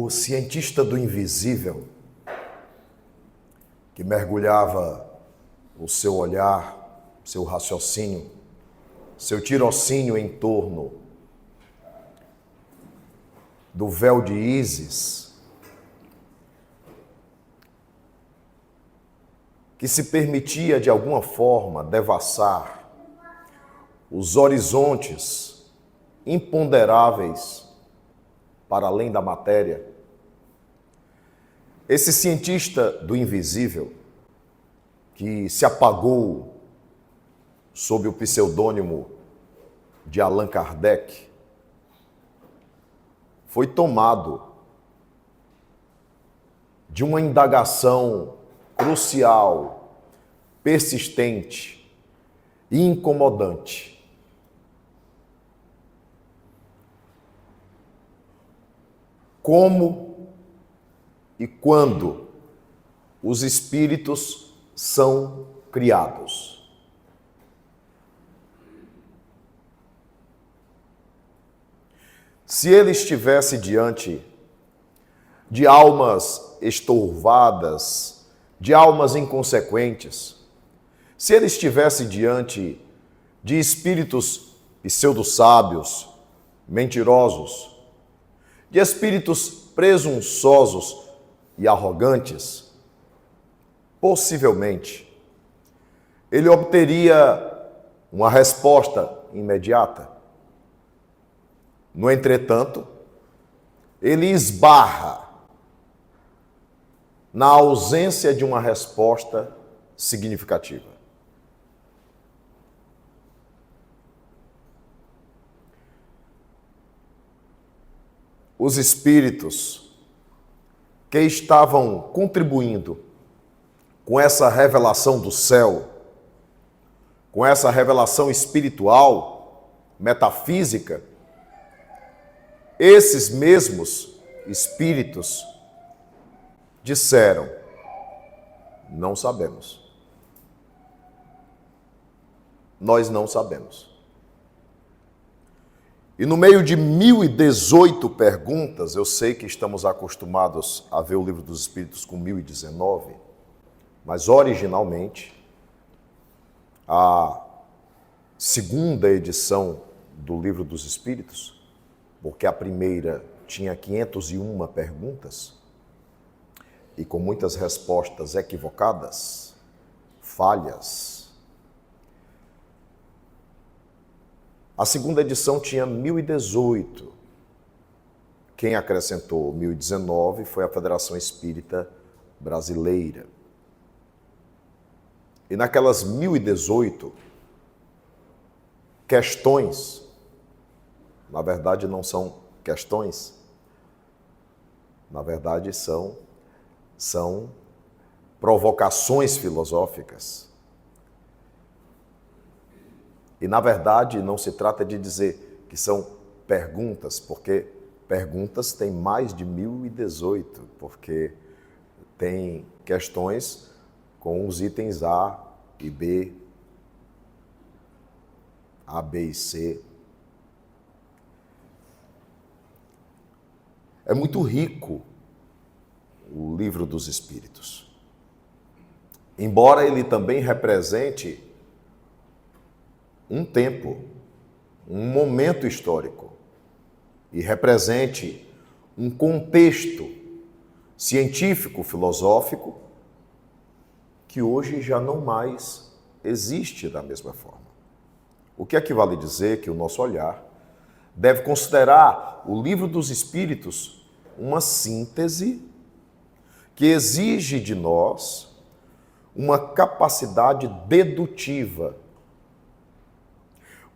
O cientista do invisível, que mergulhava o seu olhar, seu raciocínio, seu tirocínio em torno do véu de Ísis, que se permitia de alguma forma devassar os horizontes imponderáveis para além da matéria. Esse cientista do invisível, que se apagou sob o pseudônimo de Allan Kardec, foi tomado de uma indagação crucial, persistente e incomodante. Como e quando os espíritos são criados? Se ele estivesse diante de almas estorvadas, de almas inconsequentes, se ele estivesse diante de espíritos pseudo-sábios, mentirosos, de espíritos presunçosos e arrogantes, possivelmente ele obteria uma resposta imediata. No entretanto, ele esbarra na ausência de uma resposta significativa. Os espíritos que estavam contribuindo com essa revelação do céu, com essa revelação espiritual, metafísica, esses mesmos espíritos disseram: não sabemos. Nós não sabemos. E no meio de 1018 perguntas, eu sei que estamos acostumados a ver o Livro dos Espíritos com 1019, mas originalmente, a segunda edição do Livro dos Espíritos, porque a primeira tinha 501 perguntas, e com muitas respostas equivocadas, falhas. A segunda edição tinha 1018. Quem acrescentou 1019 foi a Federação Espírita Brasileira. E naquelas 1018 questões, na verdade não são questões, na verdade são provocações filosóficas. E, na verdade, não se trata de dizer que são perguntas, porque perguntas tem mais de 1018, porque tem questões com os itens A e B, A, B e C. É muito rico o Livro dos Espíritos. Embora ele também represente um tempo, um momento histórico, e represente um contexto científico, filosófico, que hoje já não mais existe da mesma forma. O que equivale a dizer que o nosso olhar deve considerar o Livro dos Espíritos uma síntese que exige de nós uma capacidade dedutiva,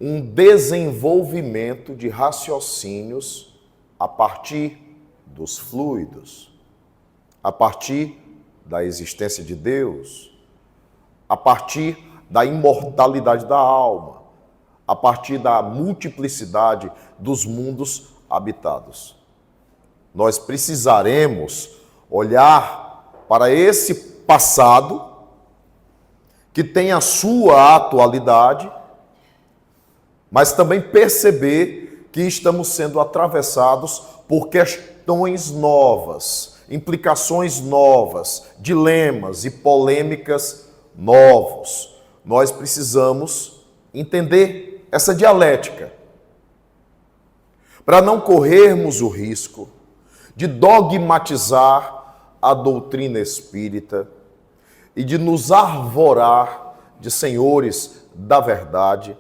um desenvolvimento de raciocínios a partir dos fluidos, a partir da existência de Deus, a partir da imortalidade da alma, a partir da multiplicidade dos mundos habitados. Nós precisaremos olhar para esse passado que tem a sua atualidade, mas também perceber que estamos sendo atravessados por questões novas, implicações novas, dilemas e polêmicas novos. Nós precisamos entender essa dialética para não corrermos o risco de dogmatizar a doutrina espírita e de nos arvorar de senhores da verdade,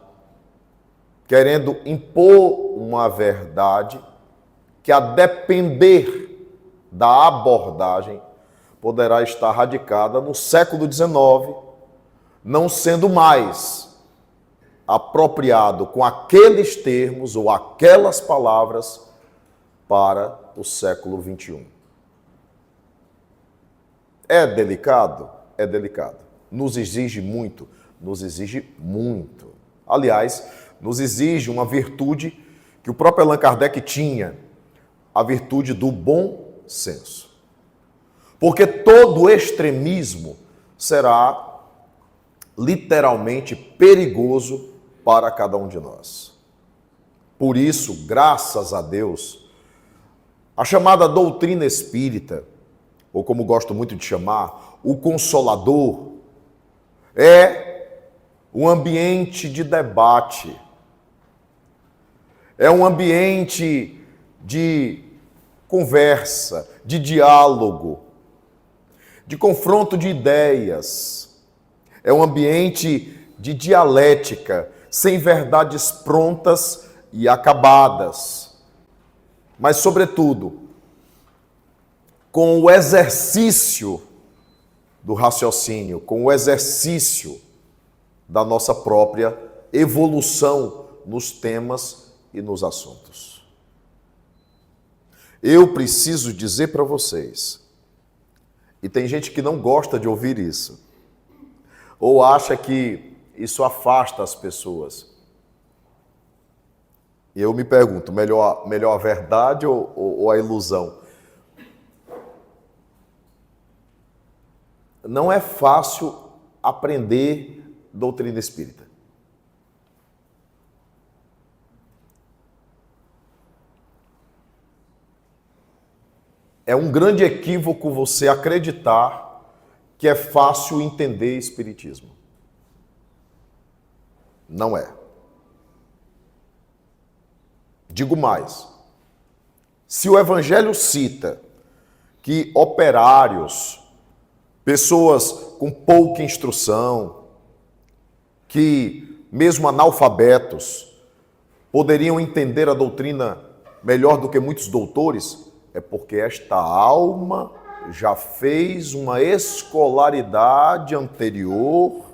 querendo impor uma verdade que, a depender da abordagem, poderá estar radicada no século XIX, não sendo mais apropriado com aqueles termos ou aquelas palavras para o século XXI. É delicado? É delicado. Nos exige muito. Nos exige muito. Aliás, nos exige uma virtude que o próprio Allan Kardec tinha, a virtude do bom senso. Porque todo extremismo será literalmente perigoso para cada um de nós. Por isso, graças a Deus, a chamada doutrina espírita, ou como gosto muito de chamar, o Consolador, é um ambiente de debate, é um ambiente de conversa, de diálogo, de confronto de ideias, é um ambiente de dialética, sem verdades prontas e acabadas, mas, sobretudo, com o exercício do raciocínio, com o exercício da nossa própria evolução nos temas e nos assuntos. Eu preciso dizer para vocês, e tem gente que não gosta de ouvir isso, ou acha que isso afasta as pessoas. E eu me pergunto, melhor a verdade ou a ilusão? Não é fácil aprender doutrina espírita. É um grande equívoco você acreditar que é fácil entender espiritismo. Não é. Digo mais. Se o Evangelho cita que operários, pessoas com pouca instrução, que mesmo analfabetos, poderiam entender a doutrina melhor do que muitos doutores, é porque esta alma já fez uma escolaridade anterior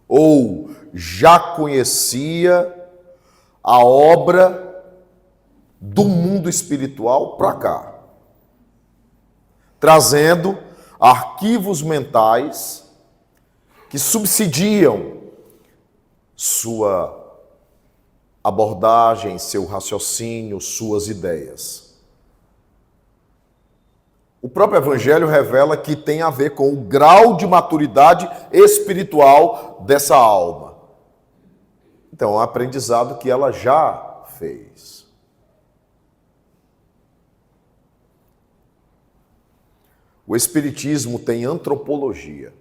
ou já conhecia a obra do mundo espiritual para cá, trazendo arquivos mentais que subsidiam sua abordagem, seu raciocínio, suas ideias. O próprio Evangelho revela que tem a ver com o grau de maturidade espiritual dessa alma. Então, é um aprendizado que ela já fez. O Espiritismo tem antropologia.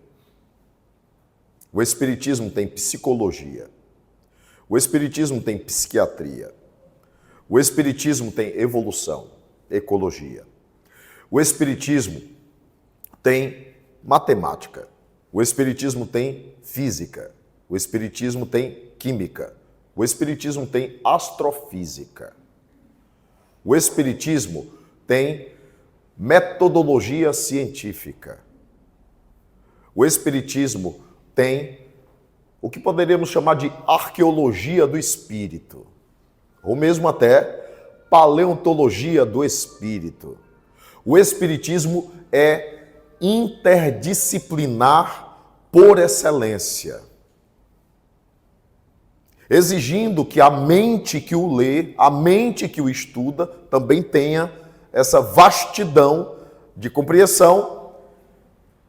O Espiritismo tem psicologia. O Espiritismo tem psiquiatria. O Espiritismo tem evolução, ecologia. O Espiritismo tem matemática. O Espiritismo tem física. O Espiritismo tem química. O Espiritismo tem astrofísica. O Espiritismo tem metodologia científica. O Espiritismo tem o que poderíamos chamar de arqueologia do espírito, ou mesmo até paleontologia do espírito. O Espiritismo é interdisciplinar por excelência, exigindo que a mente que o lê, a mente que o estuda, também tenha essa vastidão de compreensão,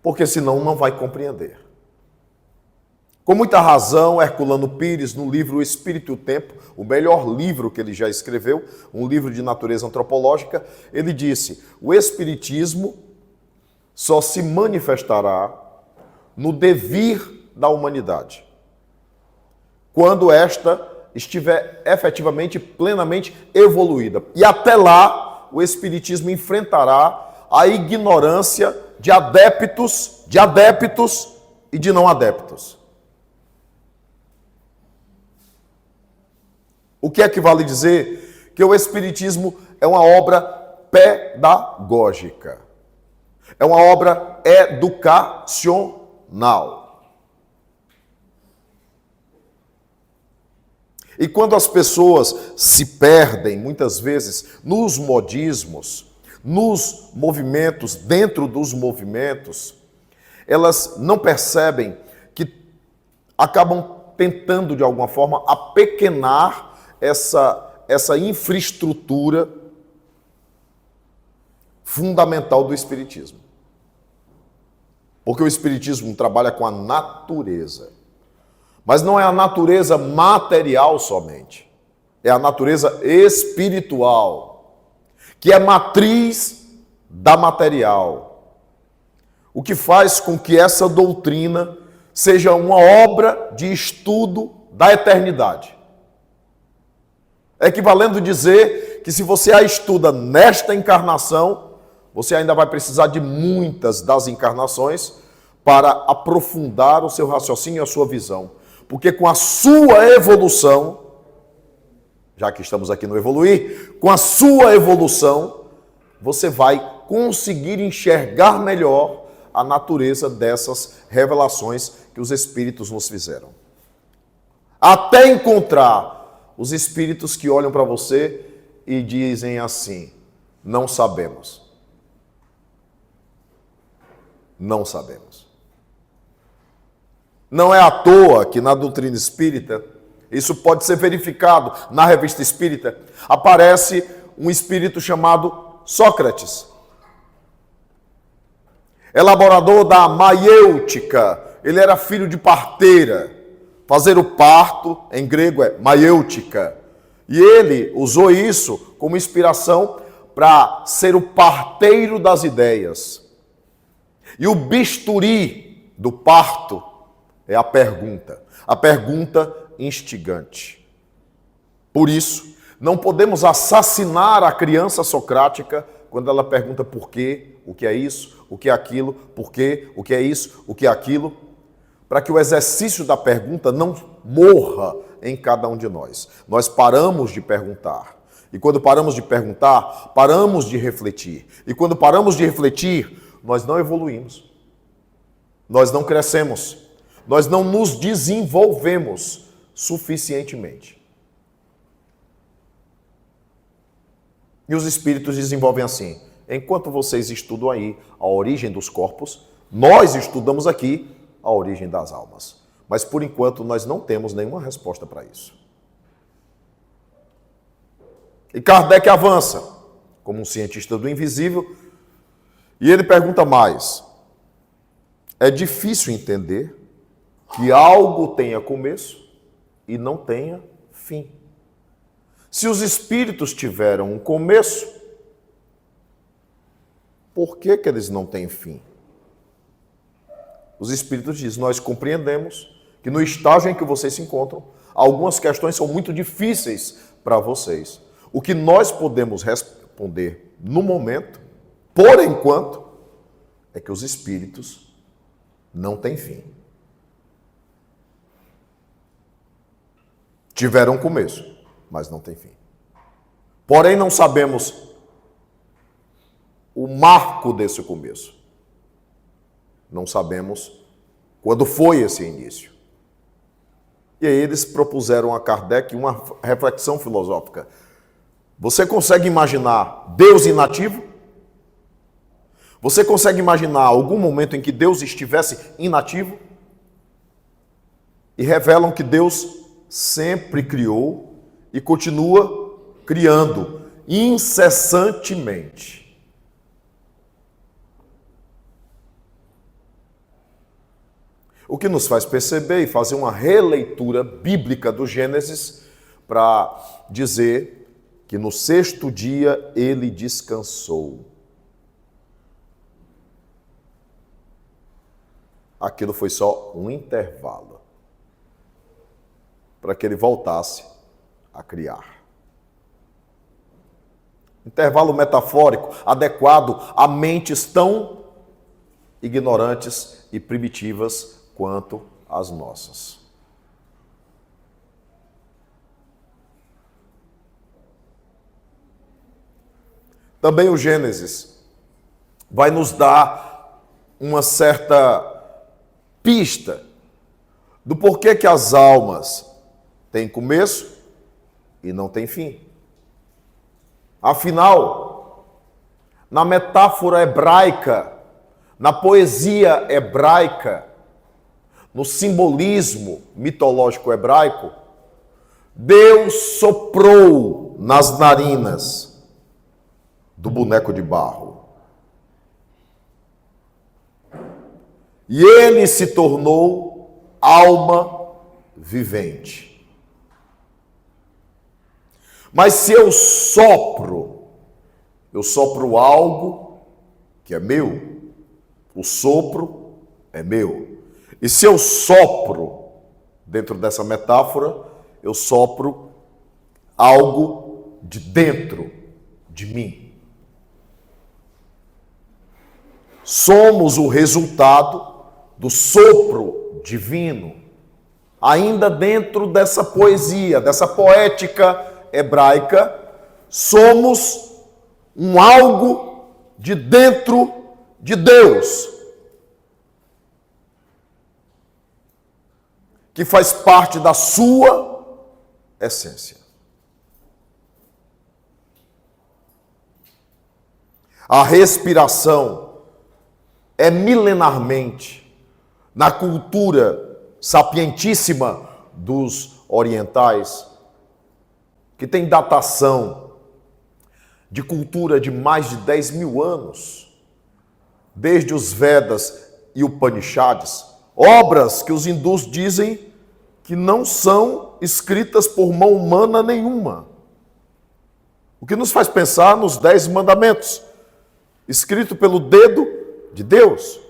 porque senão não vai compreender. Com muita razão, Herculano Pires, no livro O Espírito e o Tempo, o melhor livro que ele já escreveu, um livro de natureza antropológica, ele disse: o Espiritismo só se manifestará no devir da humanidade, quando esta estiver efetivamente, plenamente evoluída. E até lá, o Espiritismo enfrentará a ignorância de adeptos e de não adeptos. O que é que vale dizer? Que o Espiritismo é uma obra pedagógica. É uma obra educacional. E quando as pessoas se perdem, muitas vezes, nos modismos, nos movimentos, dentro dos movimentos, elas não percebem que acabam tentando, de alguma forma, apequenar essa infraestrutura fundamental do Espiritismo. Porque o Espiritismo trabalha com a natureza. Mas não é a natureza material somente. É a natureza espiritual, que é matriz da material. O que faz com que essa doutrina seja uma obra de estudo da eternidade. É equivalendo dizer que se você a estuda nesta encarnação, você ainda vai precisar de muitas das encarnações para aprofundar o seu raciocínio e a sua visão. Porque com a sua evolução, já que estamos aqui no evoluir, com a sua evolução, você vai conseguir enxergar melhor a natureza dessas revelações que os Espíritos nos fizeram. Até encontrar os espíritos que olham para você e dizem assim: não sabemos. Não sabemos. Não é à toa que na doutrina espírita, isso pode ser verificado na Revista Espírita, aparece um espírito chamado Sócrates, elaborador da maiêutica. Ele era filho de parteira. Fazer o parto, em grego, é maiêutica. E ele usou isso como inspiração para ser o parteiro das ideias. E o bisturi do parto é a pergunta instigante. Por isso, não podemos assassinar a criança socrática quando ela pergunta por quê, o que é isso, o que é aquilo, por quê, o que é isso, o que é aquilo, para que o exercício da pergunta não morra em cada um de nós. Nós paramos de perguntar. E quando paramos de perguntar, paramos de refletir. E quando paramos de refletir, nós não evoluímos. Nós não crescemos. Nós não nos desenvolvemos suficientemente. E os espíritos desenvolvem assim: enquanto vocês estudam aí a origem dos corpos, nós estudamos aqui a origem das almas. Mas, por enquanto, nós não temos nenhuma resposta para isso. E Kardec avança, como um cientista do invisível, e ele pergunta mais: é difícil entender que algo tenha começo e não tenha fim. Se os espíritos tiveram um começo, por que eles não têm fim? Os espíritos dizem: nós compreendemos que no estágio em que vocês se encontram, algumas questões são muito difíceis para vocês. O que nós podemos responder no momento, por enquanto, é que os espíritos não têm fim. Tiveram começo, mas não têm fim. Porém, não sabemos o marco desse começo. Não sabemos quando foi esse início. E aí eles propuseram a Kardec uma reflexão filosófica. Você consegue imaginar Deus inativo? Você consegue imaginar algum momento em que Deus estivesse inativo? E revelam que Deus sempre criou e continua criando incessantemente. O que nos faz perceber e fazer uma releitura bíblica do Gênesis para dizer que no sexto dia ele descansou. Aquilo foi só um intervalo para que ele voltasse a criar. Intervalo metafórico adequado a mentes tão ignorantes e primitivas quanto as nossas. Também o Gênesis vai nos dar uma certa pista do porquê que as almas têm começo e não têm fim. Afinal, na metáfora hebraica, na poesia hebraica, no simbolismo mitológico hebraico, Deus soprou nas narinas do boneco de barro. E ele se tornou alma vivente. Mas se eu sopro algo que é meu, o sopro é meu. E se eu sopro, dentro dessa metáfora, eu sopro algo de dentro de mim. Somos o resultado do sopro divino, ainda dentro dessa poesia, dessa poética hebraica, somos um algo de dentro de Deus, que faz parte da sua essência. A respiração é milenarmente, na cultura sapientíssima dos orientais, que tem datação de cultura de mais de 10 mil anos, desde os Vedas e Upanishads, obras que os hindus dizem que não são escritas por mão humana nenhuma. O que nos faz pensar nos 10 mandamentos, escrito pelo dedo de Deus.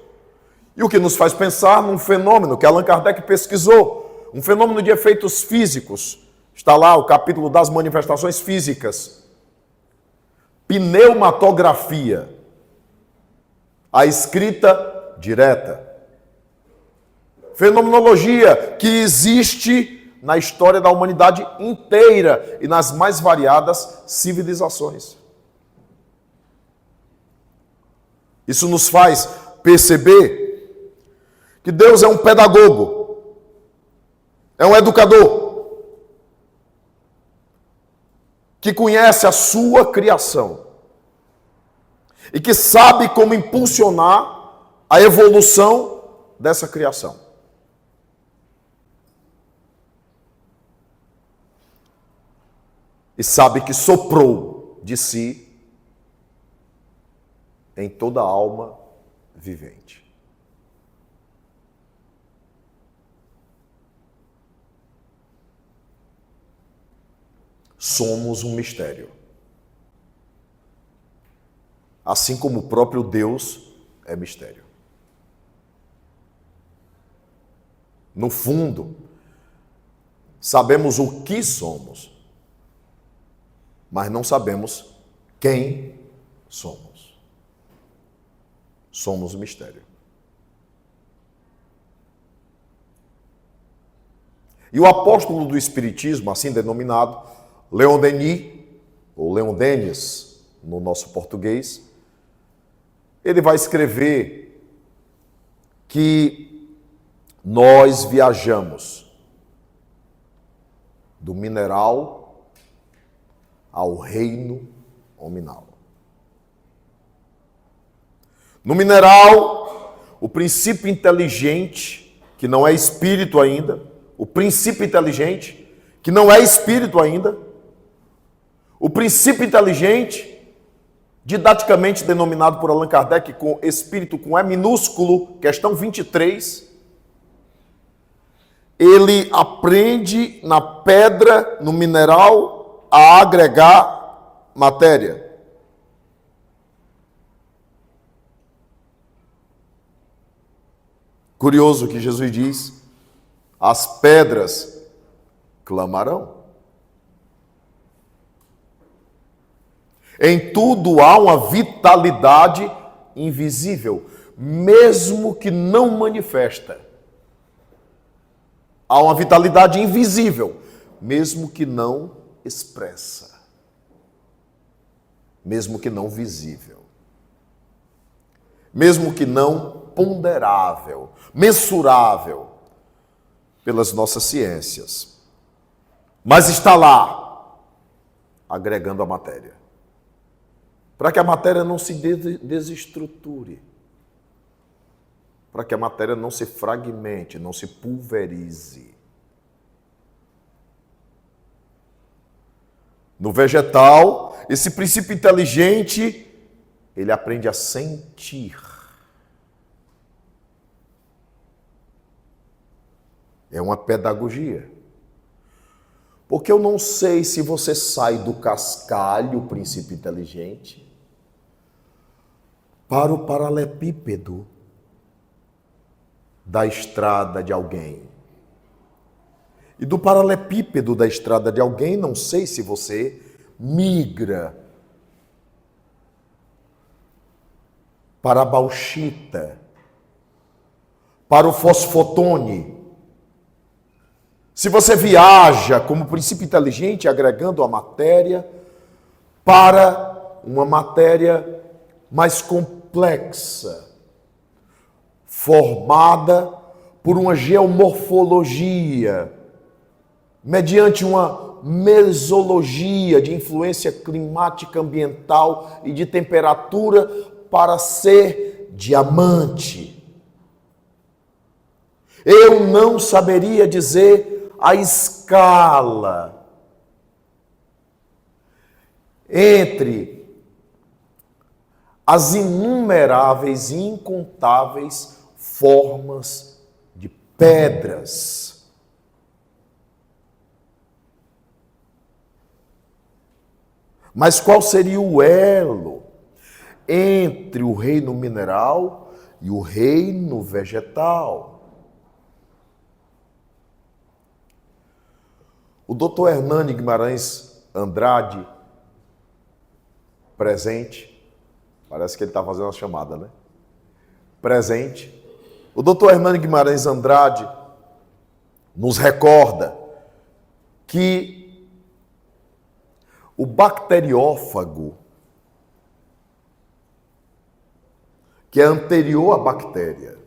E o que nos faz pensar num fenômeno que Allan Kardec pesquisou, um fenômeno de efeitos físicos. Está lá o capítulo das manifestações físicas. Pneumatografia. A escrita direta. Fenomenologia que existe na história da humanidade inteira e nas mais variadas civilizações. Isso nos faz perceber que Deus é um pedagogo, é um educador, que conhece a sua criação e que sabe como impulsionar a evolução dessa criação. E sabe que soprou de si em toda a alma vivente. Somos um mistério. Assim como o próprio Deus é mistério. No fundo, sabemos o que somos, mas não sabemos quem somos. Somos um mistério. E o apóstolo do Espiritismo, assim denominado, Leon Denis, ou Leon Denis, no nosso português, ele vai escrever que nós viajamos do mineral ao reino nominal. No mineral, o princípio inteligente, que não é espírito ainda, o princípio inteligente, que não é espírito ainda, o princípio inteligente, didaticamente denominado por Allan Kardec com espírito com E minúsculo, questão 23, ele aprende na pedra, no mineral, a agregar matéria. Curioso que Jesus diz: as pedras clamarão. Em tudo há uma vitalidade invisível, mesmo que não manifesta. Há uma vitalidade invisível, mesmo que não expressa, mesmo que não visível, mesmo que não ponderável, mensurável pelas nossas ciências. Mas está lá, agregando a matéria, para que a matéria não se desestruture, para que a matéria não se fragmente, não se pulverize. No vegetal, esse princípio inteligente, ele aprende a sentir. É uma pedagogia. Porque eu não sei se você sai do cascalho, o princípio inteligente, para o paralelepípedo da estrada de alguém. E do paralelepípedo da estrada de alguém, não sei se você migra para a bauxita, para o fosfotone. Se você viaja como princípio inteligente, agregando a matéria para uma matéria mais complexa, formada por uma geomorfologia, mediante uma mesologia de influência climática, ambiental e de temperatura para ser diamante. Eu não saberia dizer a escala entre as inumeráveis e incontáveis formas de pedras. Mas qual seria o elo entre o reino mineral e o reino vegetal? O doutor Hernani Guimarães Andrade, presente, parece que ele está fazendo uma chamada, né? Presente. O doutor Hernani Guimarães Andrade nos recorda que o bacteriófago, que é anterior à bactéria,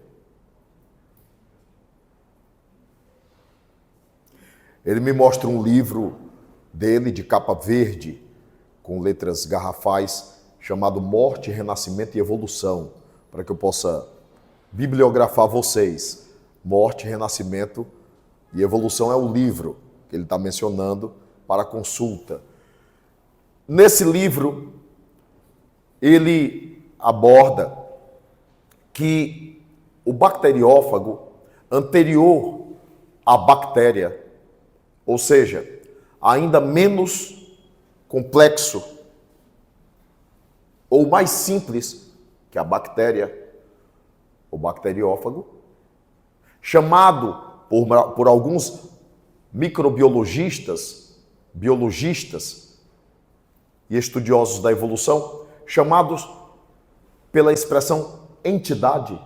ele me mostra um livro dele de capa verde, com letras garrafais, chamado Morte, Renascimento e Evolução, para que eu possa bibliografar vocês. Morte, Renascimento e Evolução é o livro que ele está mencionando para consulta. Nesse livro, ele aborda que o bacteriófago anterior à bactéria, ou seja, ainda menos complexo ou mais simples que a bactéria, o bacteriófago, chamado por alguns microbiologistas, biologistas e estudiosos da evolução, chamados pela expressão entidade.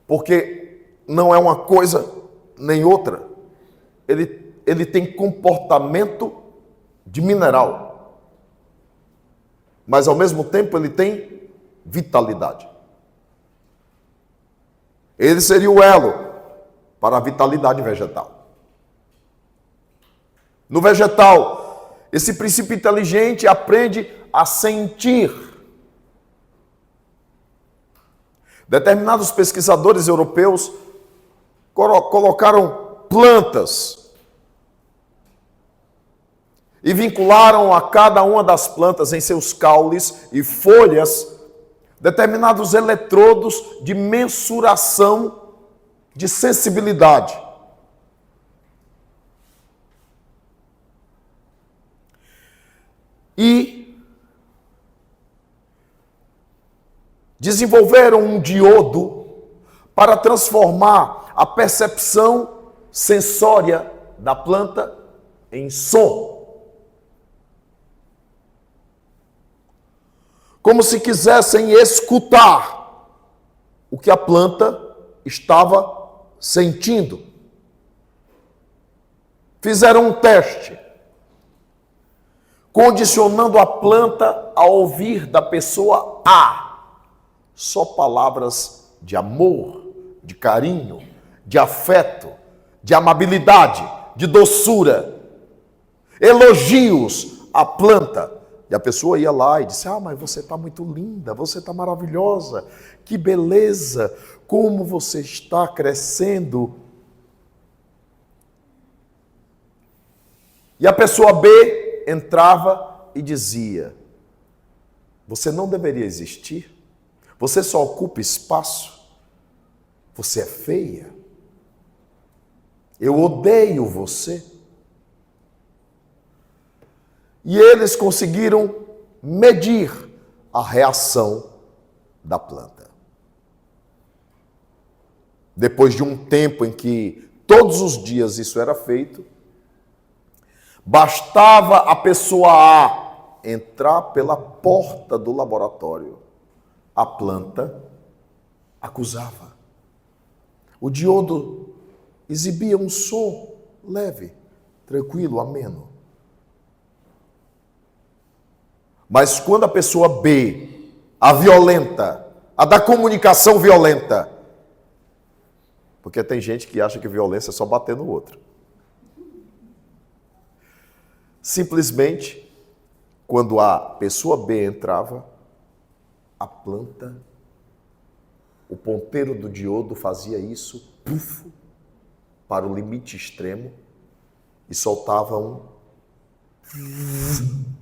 Porque não é uma coisa nem outra. Ele tem comportamento de mineral, mas ao mesmo tempo ele tem vitalidade. Ele seria o elo para a vitalidade vegetal. No vegetal, esse princípio inteligente aprende a sentir. Determinados pesquisadores europeus colocaram plantas e vincularam a cada uma das plantas em seus caules e folhas determinados eletrodos de mensuração de sensibilidade. E desenvolveram um diodo para transformar a percepção sensória da planta em som. Como se quisessem escutar o que a planta estava sentindo. Fizeram um teste, condicionando a planta a ouvir da pessoa A só palavras de amor, de carinho, de afeto, de amabilidade, de doçura, elogios à planta. E a pessoa ia lá e disse, mas você está muito linda, você está maravilhosa, que beleza, como você está crescendo. E a pessoa B entrava e dizia, você não deveria existir, você só ocupa espaço, você é feia, eu odeio você. E eles conseguiram medir a reação da planta. Depois de um tempo em que todos os dias isso era feito, bastava a pessoa A entrar pela porta do laboratório. A planta acusava. O diodo exibia um som leve, tranquilo, ameno. Mas quando a pessoa B, a violenta, a da comunicação violenta, porque tem gente que acha que violência é só bater no outro. Simplesmente, quando a pessoa B entrava, a planta, o ponteiro do diodo fazia isso, puf, para o limite extremo, e soltava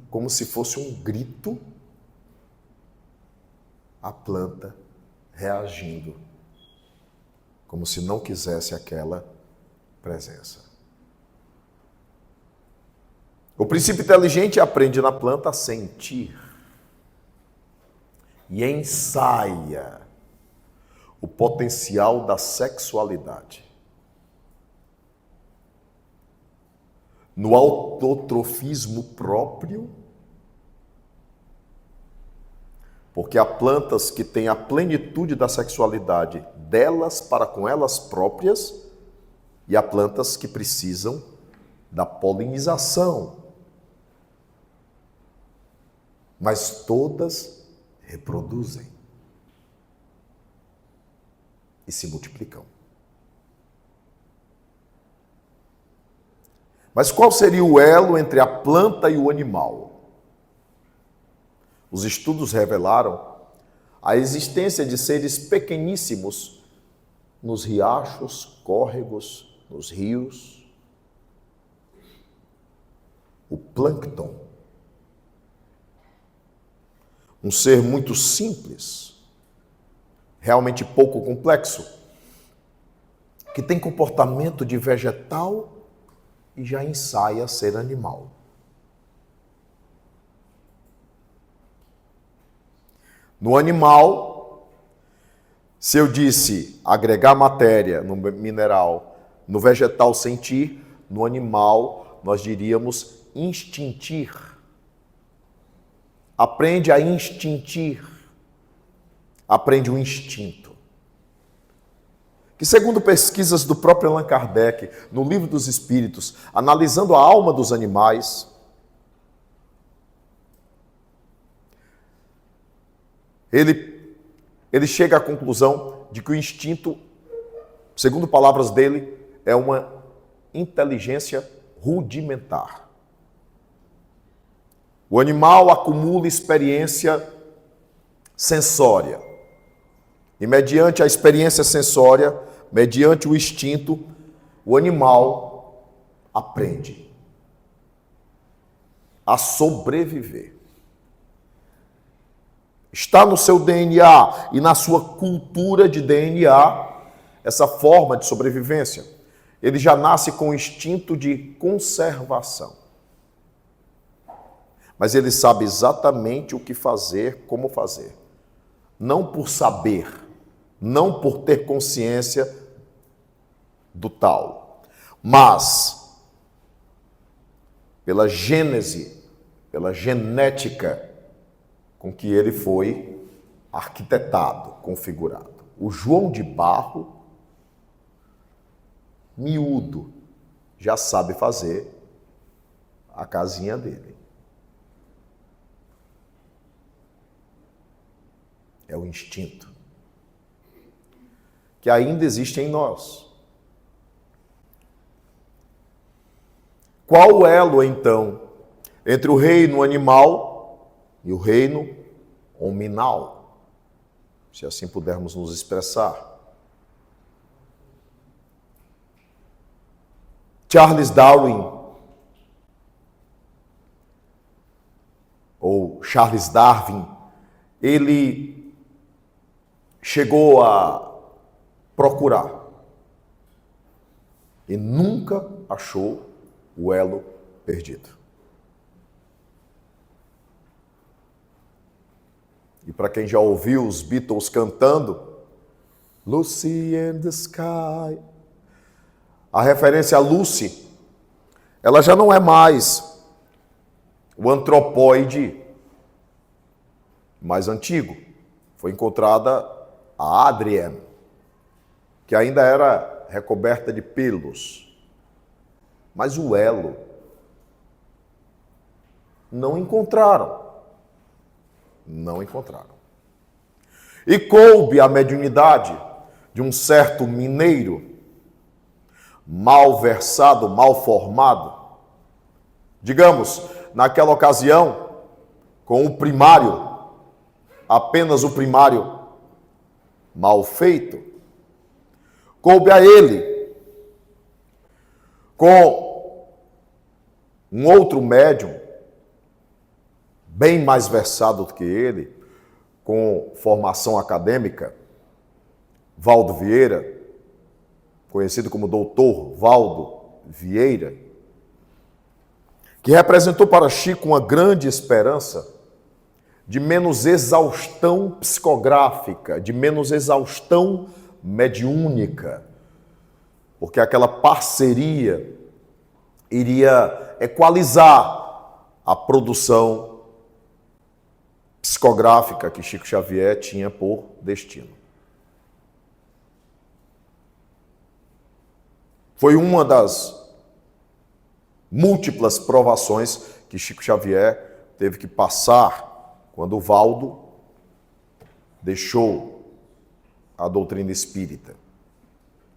como se fosse um grito, a planta reagindo, como se não quisesse aquela presença. O princípio inteligente aprende na planta a sentir e ensaia o potencial da sexualidade. No autotrofismo próprio, porque há plantas que têm a plenitude da sexualidade delas para com elas próprias, e há plantas que precisam da polinização. Mas todas reproduzem e se multiplicam. Mas qual seria o elo entre a planta e o animal? Os estudos revelaram a existência de seres pequeníssimos nos riachos, córregos, nos rios. O plâncton. Um ser muito simples, realmente pouco complexo, que tem comportamento de vegetal e já ensaia ser animal. No animal, se eu disse agregar matéria no mineral, no vegetal sentir, no animal nós diríamos instintir. Aprende a instintir, aprende o instinto. Que segundo pesquisas do próprio Allan Kardec, no Livro dos Espíritos, analisando a alma dos animais, ele chega à conclusão de que o instinto, segundo palavras dele, é uma inteligência rudimentar. O animal acumula experiência sensória. E mediante a experiência sensória, mediante o instinto, o animal aprende a sobreviver. Está no seu DNA e na sua cultura de DNA essa forma de sobrevivência. Ele já nasce com o instinto de conservação. Mas ele sabe exatamente o que fazer, como fazer. Não por saber, não por ter consciência do tal, mas pela gênese, pela genética com que ele foi arquitetado, configurado. O João de Barro, miúdo, já sabe fazer a casinha dele. É o instinto que ainda existe em nós. Qual o elo, então, entre o reino animal e o reino hominal, se assim pudermos nos expressar? Charles Darwin, ou Charles Darwin, ele chegou a procurar e nunca achou o elo perdido. E para quem já ouviu os Beatles cantando Lucy in the Sky, a referência a Lucy, ela já não é mais o antropóide mais antigo. Foi encontrada a Adrienne, que ainda era recoberta de pelos. Mas o elo não encontraram. Não encontraram. E coube a mediunidade de um certo mineiro, mal versado, mal formado, digamos, naquela ocasião, com o primário, apenas o primário mal feito, coube a ele, com um outro médium, bem mais versado do que ele, com formação acadêmica, Valdo Vieira, conhecido como Doutor Valdo Vieira, que representou para Chico uma grande esperança de menos exaustão psicográfica, de menos exaustão mediúnica, porque aquela parceria iria equalizar a produção psicográfica que Chico Xavier tinha por destino. Foi uma das múltiplas provações que Chico Xavier teve que passar quando o Valdo deixou a doutrina espírita.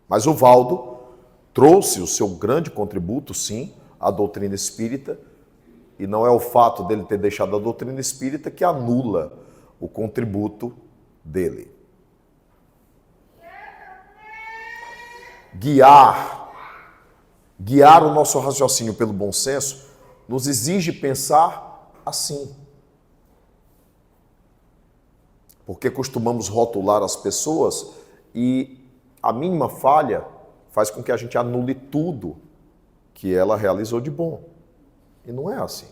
Mas o Valdo trouxe o seu grande contributo, sim, à doutrina espírita, e não é o fato dele ter deixado a doutrina espírita que anula o contributo dele. Guiar o nosso raciocínio pelo bom senso nos exige pensar assim. Porque costumamos rotular as pessoas e a mínima falha faz com que a gente anule tudo que ela realizou de bom. E não é assim.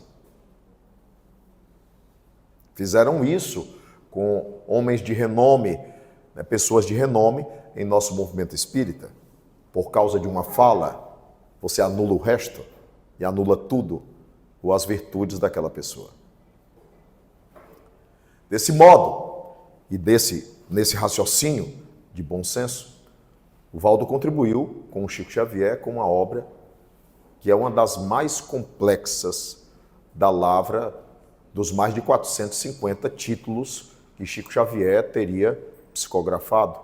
Fizeram isso com homens de renome, pessoas de renome em nosso movimento espírita. Por causa de uma fala, você anula o resto e anula tudo, ou as virtudes daquela pessoa. Desse modo, e nesse raciocínio de bom senso, o Valdo contribuiu com o Chico Xavier com uma obra que é uma das mais complexas da lavra dos mais de 450 títulos que Chico Xavier teria psicografado.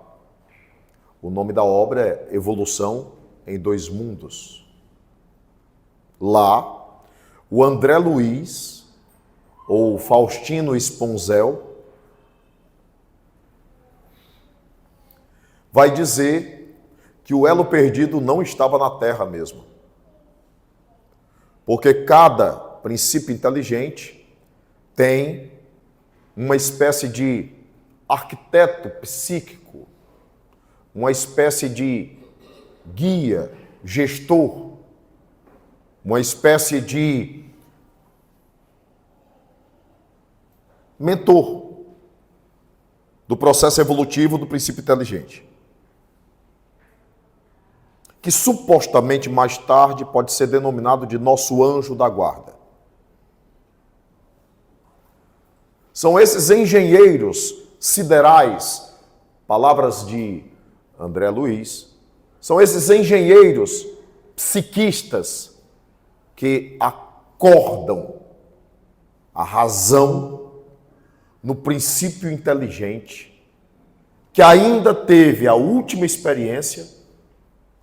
O nome da obra é Evolução em Dois Mundos. Lá, o André Luiz, ou Faustino Sponzel, vai dizer que o elo perdido não estava na Terra mesmo. Porque cada princípio inteligente tem uma espécie de arquiteto psíquico uma espécie de guia, gestor, uma espécie de mentor do processo evolutivo do princípio inteligente, que supostamente mais tarde pode ser denominado de nosso anjo da guarda. São esses engenheiros siderais, palavras de André Luiz, são esses engenheiros psiquistas que acordam a razão no princípio inteligente, que ainda teve a última experiência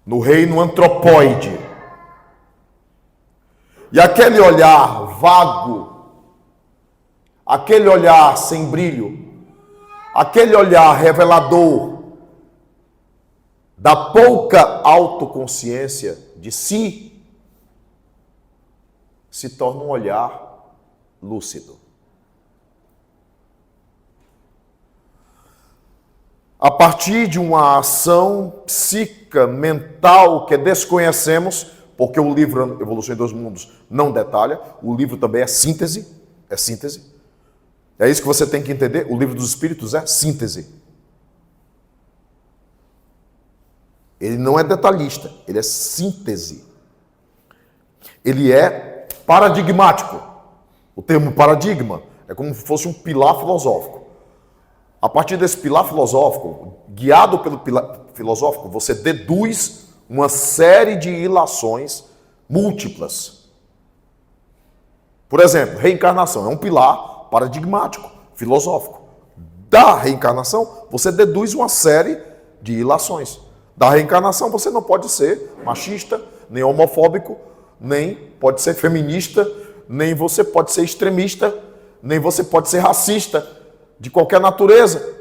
no reino antropóide. E aquele olhar vago, aquele olhar sem brilho, aquele olhar revelador da pouca autoconsciência de si, se torna um olhar lúcido. A partir de uma ação psíquica, mental, que desconhecemos, porque o livro Evolução em Dois Mundos não detalha, o livro também é síntese, É isso que você tem que entender, o livro dos Espíritos é síntese. Ele não é detalhista, ele é síntese. Ele é paradigmático. O termo paradigma é como se fosse um pilar filosófico. A partir desse pilar filosófico, guiado pelo pilar filosófico, você deduz uma série de ilações múltiplas. Por exemplo, reencarnação é um pilar paradigmático, filosófico. Da reencarnação, você deduz uma série de ilações. Da reencarnação, você não pode ser machista, nem homofóbico, nem pode ser feminista, nem você pode ser extremista, nem você pode ser racista, de qualquer natureza.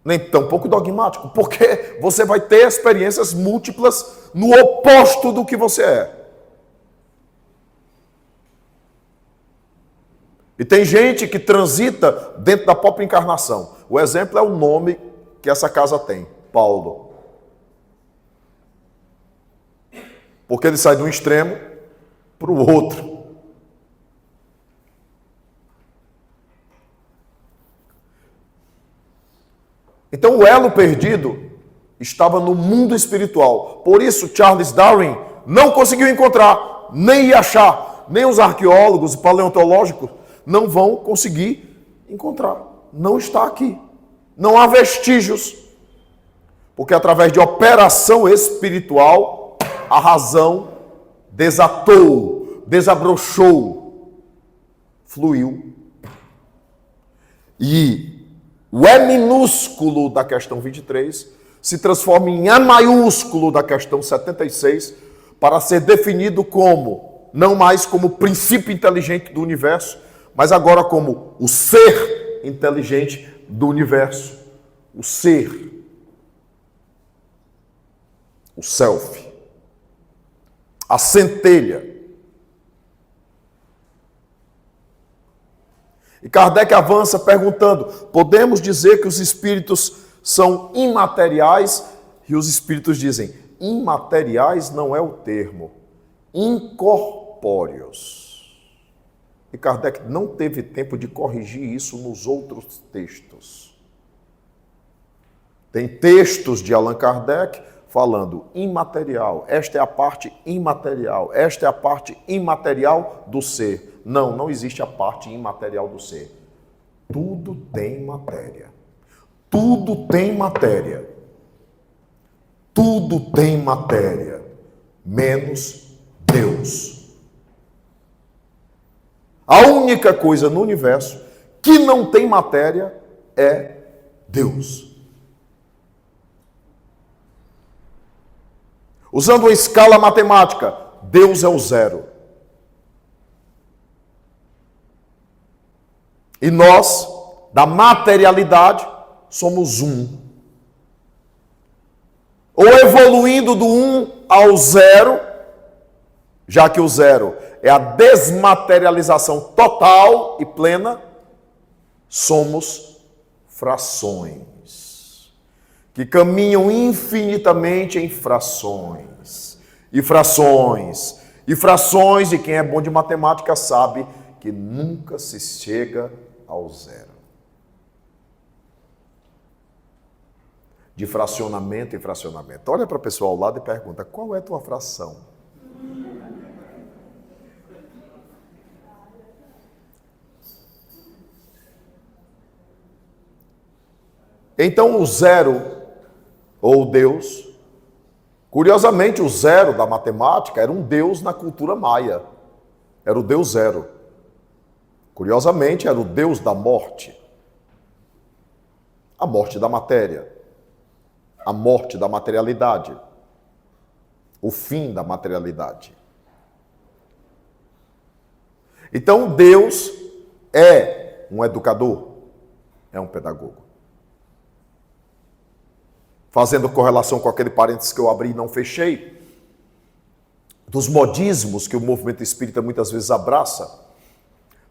Nem tampouco dogmático, porque você vai ter experiências múltiplas no oposto do que você é. E tem gente que transita dentro da própria encarnação. O exemplo é o nome que essa casa tem, Paulo. Porque ele sai de um extremo para o outro. Então o elo perdido estava no mundo espiritual. Por isso Charles Darwin não conseguiu encontrar, nem ia achar, nem os arqueólogos e paleontológicos não vão conseguir encontrar. Não está aqui. Não há vestígios. Porque através de operação espiritual, a razão desatou, desabrochou, fluiu. E o E minúsculo da questão 23 se transforma em E maiúsculo da questão 76 para ser definido como, não mais como princípio inteligente do universo, mas agora como o ser inteligente do universo. O ser. O self. A centelha. E Kardec avança perguntando, podemos dizer que os espíritos são imateriais? E os espíritos dizem, imateriais não é o termo, incorpóreos. E Kardec não teve tempo de corrigir isso nos outros textos. Tem textos de Allan Kardec falando imaterial, esta é a parte imaterial, esta é a parte imaterial do ser. Não, não existe a parte imaterial do ser. Tudo tem matéria. Tudo tem matéria. Tudo tem matéria, menos Deus. A única coisa no universo que não tem matéria é Deus. Usando uma escala matemática, Deus é o zero. E nós, da materialidade, somos um. Ou evoluindo do 1 ao 0, já que o 0 é a desmaterialização total e plena, somos frações. que caminham infinitamente em frações, e frações, e frações, e quem é bom de matemática sabe que nunca se chega ao zero. De fracionamento em fracionamento. Olha para a pessoa ao lado e pergunta: qual é a tua fração? Então o zero, ou Deus, curiosamente o zero da matemática era um Deus na cultura maia. Era o Deus zero. Curiosamente era o Deus da morte. A morte da matéria. A morte da materialidade, o fim da materialidade. Então Deus é um educador, é um pedagogo. Fazendo correlação com aquele parênteses que eu abri e não fechei, dos modismos que o movimento espírita muitas vezes abraça,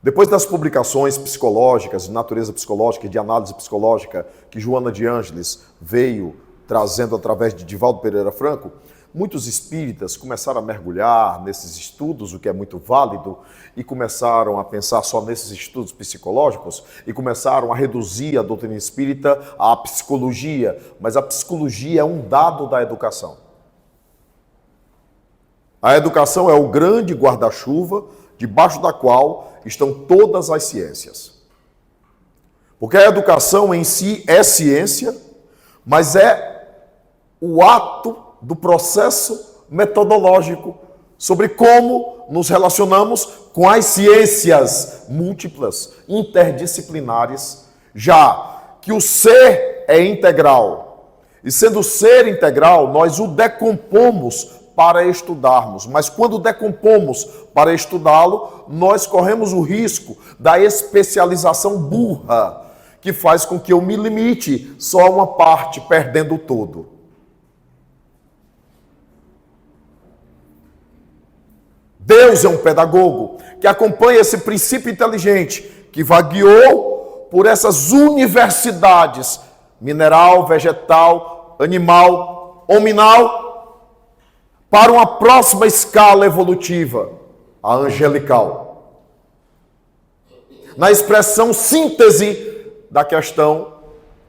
depois das publicações psicológicas, de natureza psicológica e de análise psicológica, que Joana de Ângeles veio trazendo através de Divaldo Pereira Franco, muitos espíritas começaram a mergulhar nesses estudos, o que é muito válido, e começaram a pensar só nesses estudos psicológicos, e começaram a reduzir a doutrina espírita à psicologia, mas a psicologia é um dado da educação. A educação é o grande guarda-chuva debaixo da qual estão todas as ciências. Porque a educação em si é ciência, mas é o ato do processo metodológico sobre como nos relacionamos com as ciências múltiplas, interdisciplinares, já que o ser é integral. E sendo ser integral, nós o decompomos para estudarmos. Mas quando decompomos para estudá-lo, nós corremos o risco da especialização burra, que faz com que eu me limite só a uma parte, perdendo o todo. Deus é um pedagogo que acompanha esse princípio inteligente, que vagueou por essas universidades, mineral, vegetal, animal, hominal, para uma próxima escala evolutiva, a angelical. Na expressão síntese da questão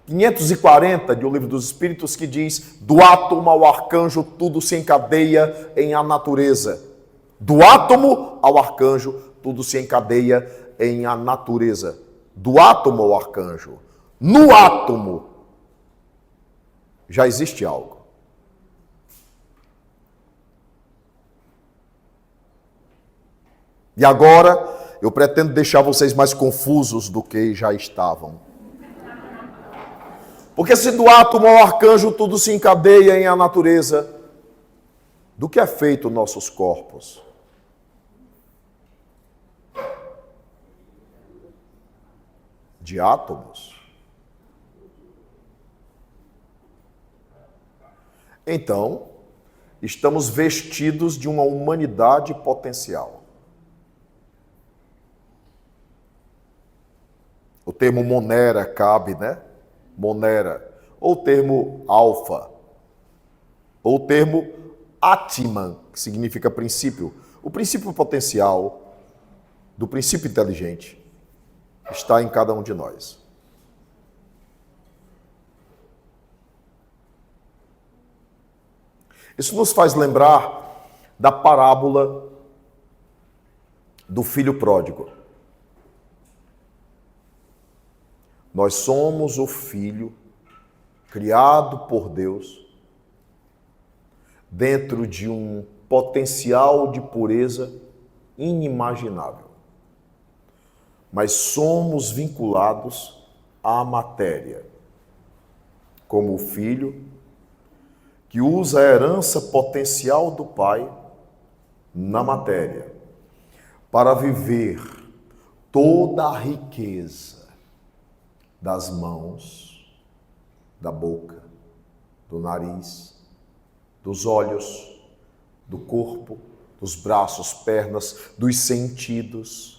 540 de O Livro dos Espíritos, que diz: do átomo ao arcanjo tudo se encadeia em a natureza. Do átomo ao arcanjo, tudo se encadeia em a natureza. Do átomo ao arcanjo. No átomo já existe algo. E agora eu pretendo deixar vocês mais confusos do que já estavam. Porque se do átomo ao arcanjo tudo se encadeia em a natureza, do que é feito nossos corpos? De átomos. Então, estamos vestidos de uma humanidade potencial. O termo monera cabe, né? Monera. Ou o termo alfa. Ou o termo Atman, que significa princípio. O princípio potencial do princípio inteligente está em cada um de nós. Isso nos faz lembrar da parábola do filho pródigo. Nós somos o filho criado por Deus dentro de um potencial de pureza inimaginável. Mas somos vinculados à matéria, como o filho que usa a herança potencial do pai na matéria para viver toda a riqueza das mãos, da boca, do nariz, dos olhos, do corpo, dos braços, pernas, dos sentidos.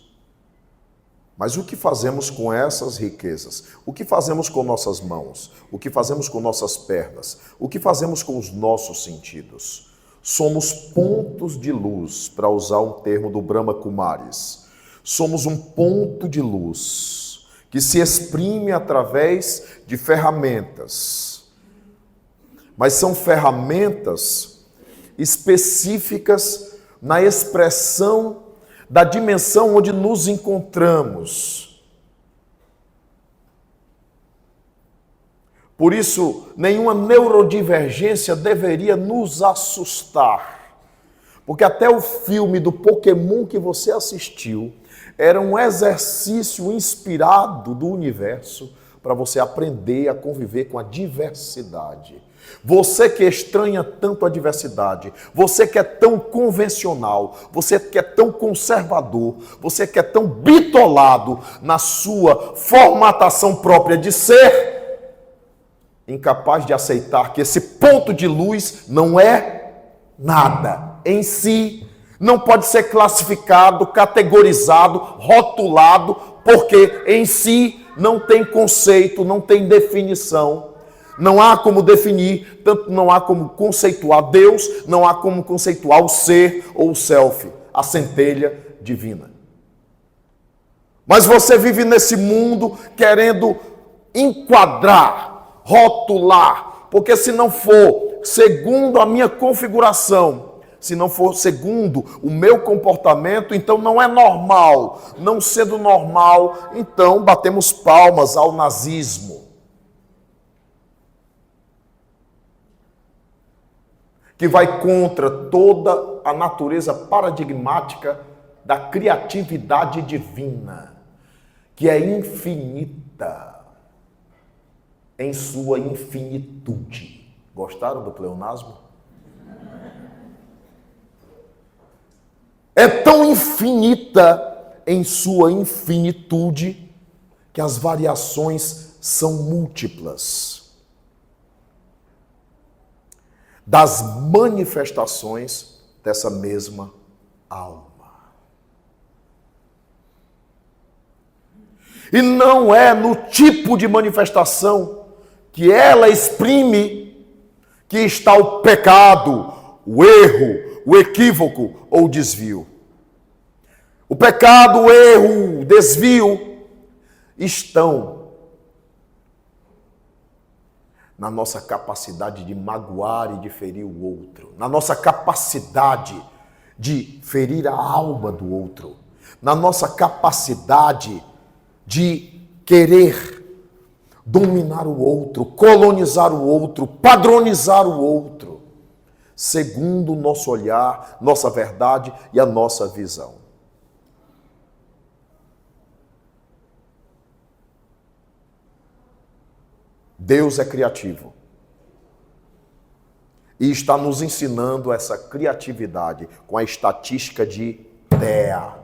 Mas o que fazemos com essas riquezas? O que fazemos com nossas mãos? O que fazemos com nossas pernas? O que fazemos com os nossos sentidos? Somos pontos de luz, para usar um termo do Brahma Kumaris. Somos um ponto de luz que se exprime através de ferramentas. Mas são ferramentas específicas na expressão da dimensão onde nos encontramos. Por isso, nenhuma neurodivergência deveria nos assustar. Porque até o filme do Pokémon que você assistiu era um exercício inspirado do universo para você aprender a conviver com a diversidade. Você que estranha tanto a diversidade, você que é tão convencional, você que é tão conservador, você que é tão bitolado na sua formatação própria de ser, incapaz de aceitar que esse ponto de luz não é nada em si, não pode ser classificado, categorizado, rotulado, porque em si não tem conceito, não tem definição. Não há como definir, tanto não há como conceituar Deus, não há como conceituar o ser ou o self, a centelha divina. Mas você vive nesse mundo querendo enquadrar, rotular, porque se não for segundo a minha configuração, se não for segundo o meu comportamento, então não é normal. Não sendo normal, então batemos palmas ao nazismo, que vai contra toda a natureza paradigmática da criatividade divina, que é infinita em sua infinitude. Gostaram do pleonasmo? É tão infinita em sua infinitude que as variações são múltiplas das manifestações dessa mesma alma. E não é no tipo de manifestação que ela exprime que está o pecado, o erro, o equívoco ou o desvio. O pecado, o erro, o desvio estão na nossa capacidade de magoar e de ferir o outro, na nossa capacidade de ferir a alma do outro, na nossa capacidade de querer dominar o outro, colonizar o outro, padronizar o outro, segundo o nosso olhar, nossa verdade e a nossa visão. Deus é criativo e está nos ensinando essa criatividade com a estatística de TEA,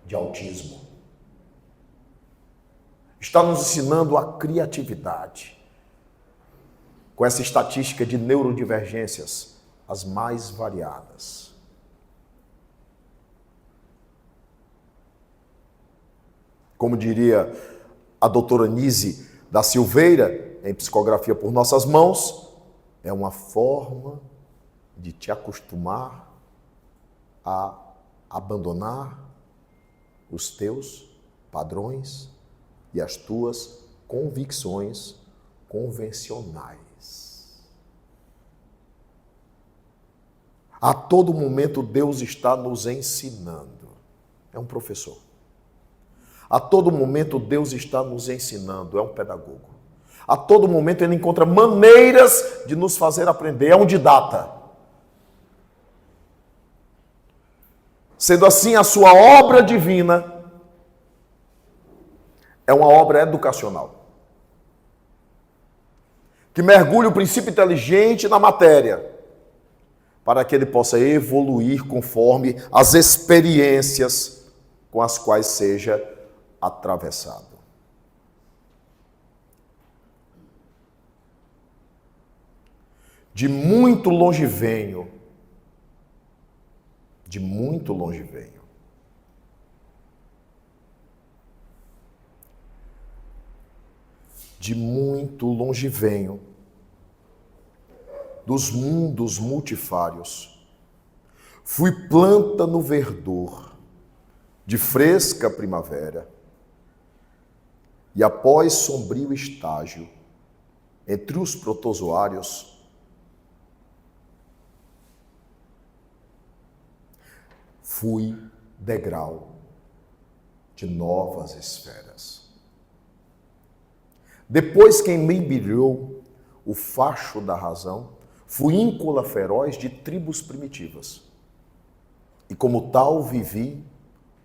de autismo. Está nos ensinando a criatividade com essa estatística de neurodivergências, as mais variadas. Como diria a doutora Nise da Silveira, em Psicografia por Nossas Mãos, é uma forma de te acostumar a abandonar os teus padrões e as tuas convicções convencionais. A todo momento Deus está nos ensinando. É um professor. A todo momento Deus está nos ensinando, é um pedagogo. A todo momento Ele encontra maneiras de nos fazer aprender, é um didata. Sendo assim, a sua obra divina é uma obra educacional, que mergulha o princípio inteligente na matéria, para que ele possa evoluir conforme as experiências com as quais seja atravessado. De muito longe venho, de muito longe venho, dos mundos multifários. Fui planta no verdor, de fresca primavera, e após sombrio estágio, entre os protozoários, fui degrau de novas esferas. Depois que me embrilhou o facho da razão, fui íncula feroz de tribos primitivas. E como tal vivi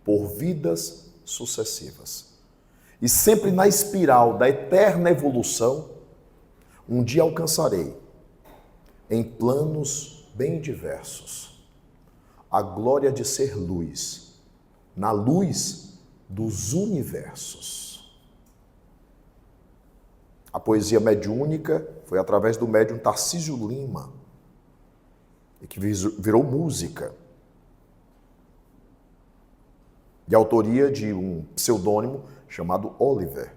por vidas sucessivas. E sempre na espiral da eterna evolução, um dia alcançarei, em planos bem diversos, a glória de ser luz, na luz dos universos. A poesia mediúnica foi através do médium Tarcísio Lima, e que virou música, de autoria de um pseudônimo chamado Oliver.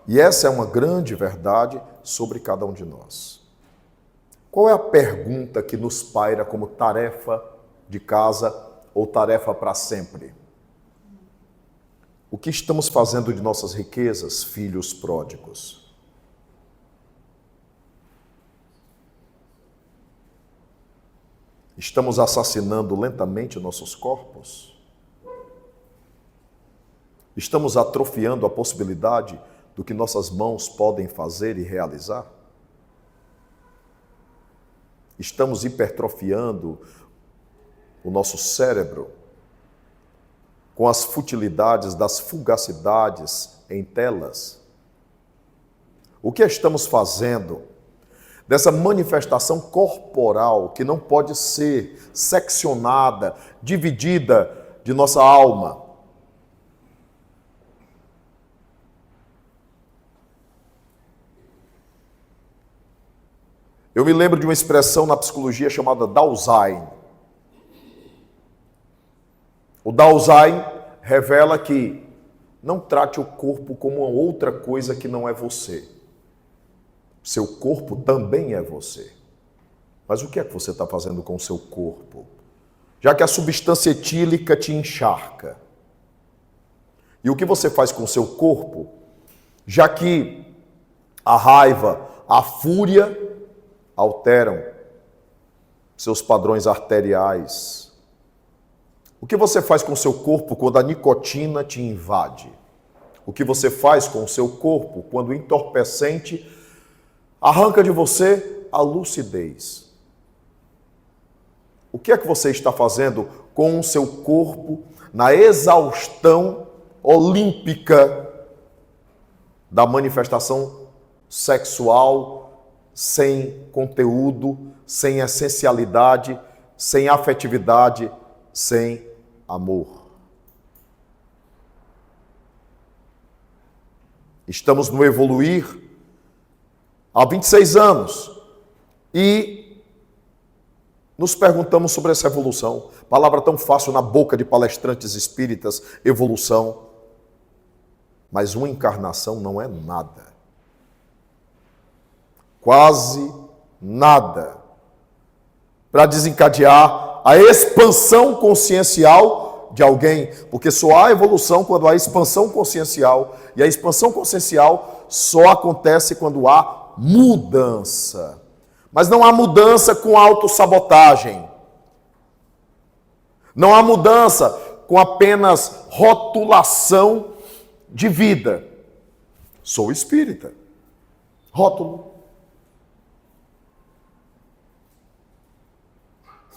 E essa é uma grande verdade sobre cada um de nós. Qual é a pergunta que nos paira como tarefa de casa ou tarefa para sempre? O que estamos fazendo de nossas riquezas, filhos pródigos? Estamos assassinando lentamente nossos corpos? Estamos atrofiando a possibilidade do que nossas mãos podem fazer e realizar? Estamos hipertrofiando o nosso cérebro com as futilidades das fugacidades em telas? O que estamos fazendo dessa manifestação corporal que não pode ser seccionada, dividida de nossa alma? Eu me lembro de uma expressão na psicologia chamada Dasein. O Dasein revela que não trate o corpo como uma outra coisa que não é você. Seu corpo também é você. Mas o que é que você está fazendo com o seu corpo? Já que a substância etílica te encharca. E o que você faz com o seu corpo, já que a raiva, a fúria alteram seus padrões arteriais? O que você faz com o seu corpo quando a nicotina te invade? O que você faz com o seu corpo quando o entorpecente arranca de você a lucidez? O que é que você está fazendo com o seu corpo na exaustão olímpica da manifestação sexual sem conteúdo, sem essencialidade, sem afetividade, sem amor? Estamos no evoluir há 26 anos e nos perguntamos sobre essa evolução. Palavra tão fácil na boca de palestrantes espíritas, evolução. Mas uma encarnação não é nada. Quase nada para desencadear a expansão consciencial de alguém, porque só há evolução quando há expansão consciencial, e a expansão consciencial só acontece quando há mudança. Mas não há mudança com autossabotagem. Não há mudança com apenas rotulação de vida. Sou espírita. Rótulo.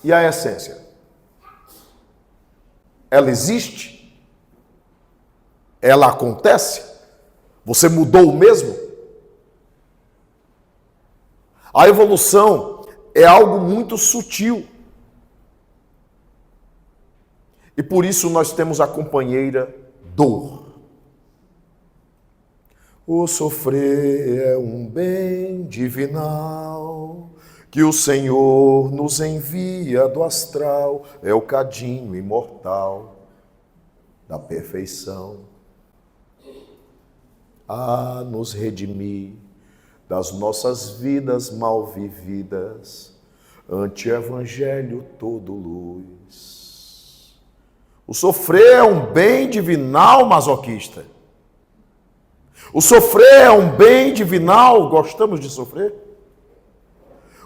E a essência? Ela existe? Ela acontece? Você mudou mesmo? A evolução é algo muito sutil. E por isso nós temos a companheira dor. O sofrer é um bem divinal que o Senhor nos envia do astral, é o cadinho imortal da perfeição. a nos redimir das nossas vidas mal vividas, ante o evangelho todo luz. O sofrer é um bem divinal masoquista. O sofrer é um bem divinal, gostamos de sofrer?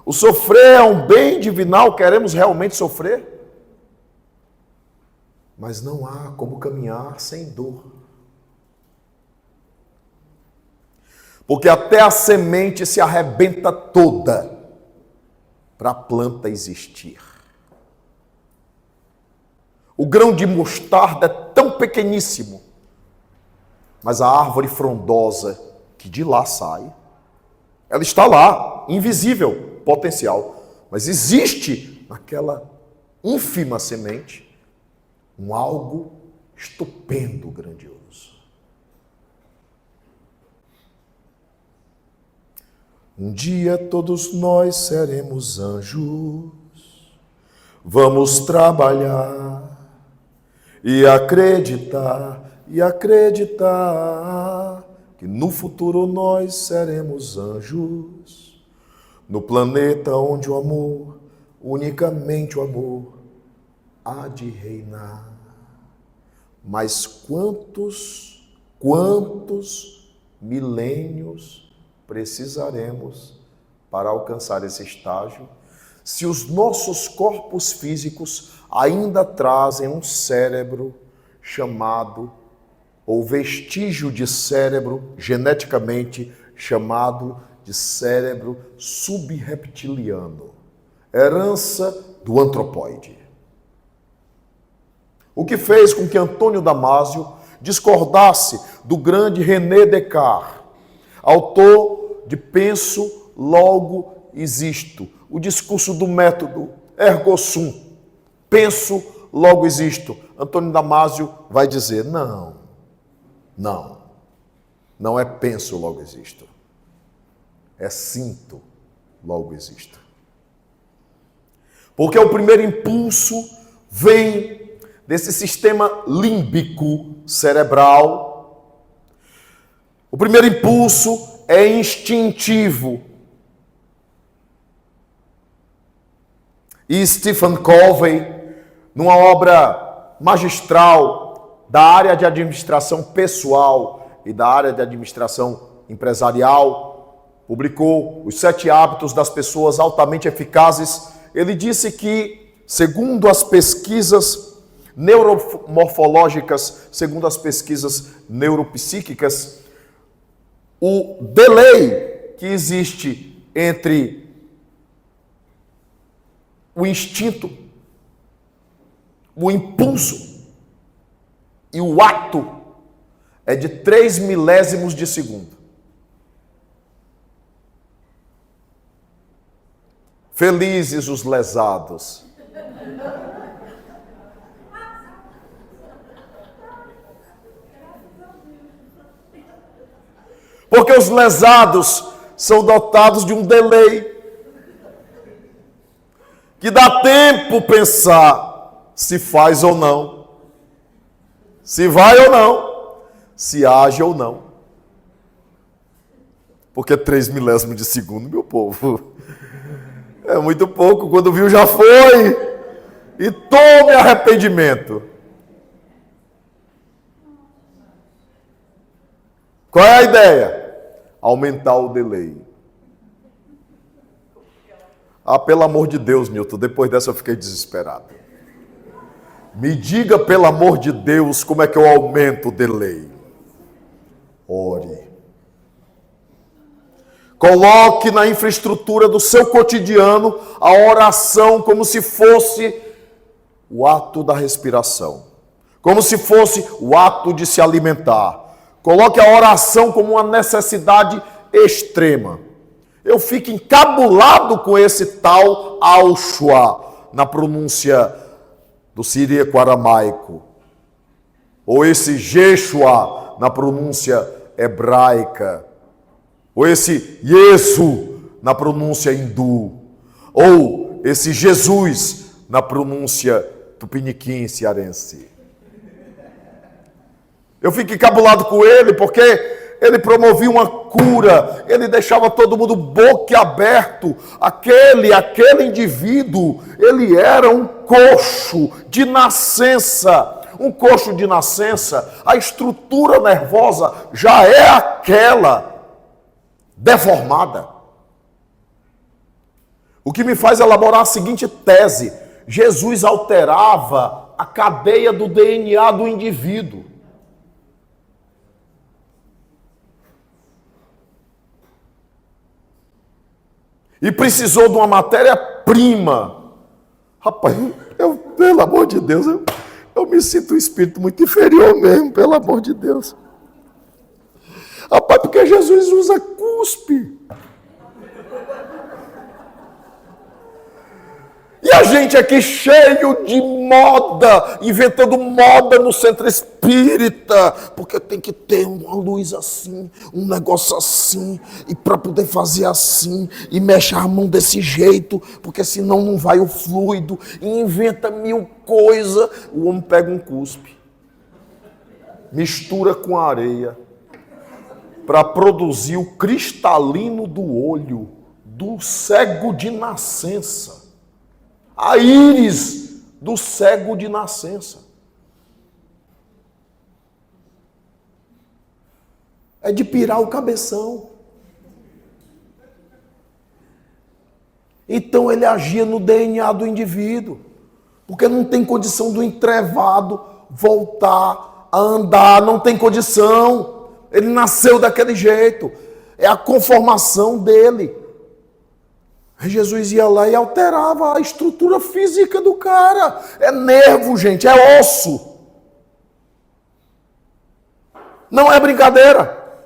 O sofrer é um bem divinal, queremos realmente sofrer? Mas não há como caminhar sem dor. Porque até a semente se arrebenta toda para a planta existir. O grão de mostarda é tão pequeníssimo, mas a árvore frondosa que de lá sai, ela está lá, invisível, potencial, mas existe naquela ínfima semente um algo estupendo, grandioso. Um dia todos nós seremos anjos, vamos trabalhar e acreditar que no futuro nós seremos anjos, no planeta onde o amor, unicamente o amor, há de reinar. Mas quantos milênios precisaremos para alcançar esse estágio, se os nossos corpos físicos ainda trazem um cérebro chamado, ou vestígio de cérebro geneticamente chamado de cérebro subreptiliano, herança do antropóide. O que fez com que Antônio Damásio discordasse do grande René Descartes, autor de Penso, Logo, Existo, o discurso do método ergo sum, penso, logo existo. Antônio Damásio vai dizer, não é penso, logo existo, é sinto, logo existo. Porque o primeiro impulso vem desse sistema límbico cerebral. O primeiro impulso é instintivo. E Stephen Covey, numa obra magistral da área de administração pessoal e da área de administração empresarial, publicou Os 7 Hábitos das Pessoas Altamente Eficazes. Ele disse que, segundo as pesquisas neuromorfológicas, segundo as pesquisas neuropsíquicas, o delay que existe entre o instinto, o impulso e o ato é de 3 milésimos de segundo. Felizes os lesados. Porque os lesados são dotados de um delay que dá tempo pensar se faz ou não, se vai ou não, se age ou não. Porque 3 milésimos de segundo, meu povo, é muito pouco. Quando viu, já foi. E tome arrependimento. Qual é a ideia? Aumentar o delay. Ah, pelo amor de Deus, Nilton, depois dessa eu fiquei desesperado. Me diga, pelo amor de Deus, como é que eu aumento o delay. Ore. Coloque na infraestrutura do seu cotidiano a oração como se fosse o ato da respiração, como se fosse o ato de se alimentar. Coloque a oração como uma necessidade extrema. Eu fico encabulado com esse tal Aushua, na pronúncia do siríaco-aramaico, ou esse Jeshua, na pronúncia hebraica, ou esse Yesu, na pronúncia hindu, ou esse Jesus, na pronúncia tupiniquim cearense. Eu fico encabulado com ele porque ele promovia uma cura, ele deixava todo mundo boquiaberto. Aquele indivíduo, ele era um coxo de nascença. Um coxo de nascença, a estrutura nervosa já é aquela deformada. O que me faz elaborar a seguinte tese: Jesus alterava a cadeia do DNA do indivíduo. E precisou de uma matéria-prima. Rapaz, pelo amor de Deus, eu me sinto um espírito muito inferior mesmo, pelo amor de Deus. Rapaz, porque Jesus usa cuspe. E a gente aqui cheio de moda, inventando moda no centro espírita, porque tem que ter uma luz assim, um negócio assim, e para poder fazer assim, e mexe a mão desse jeito, porque senão não vai o fluido, e inventa mil coisas. O homem pega um cuspe, mistura com areia, para produzir o cristalino do olho do cego de nascença. A íris do cego de nascença. É de pirar o cabeção. Então ele agia no DNA do indivíduo, porque não tem condição do entrevado voltar a andar, não tem condição. Ele nasceu daquele jeito, é a conformação dele. Jesus ia lá e alterava a estrutura física do cara. É nervo, gente, é osso. Não é brincadeira.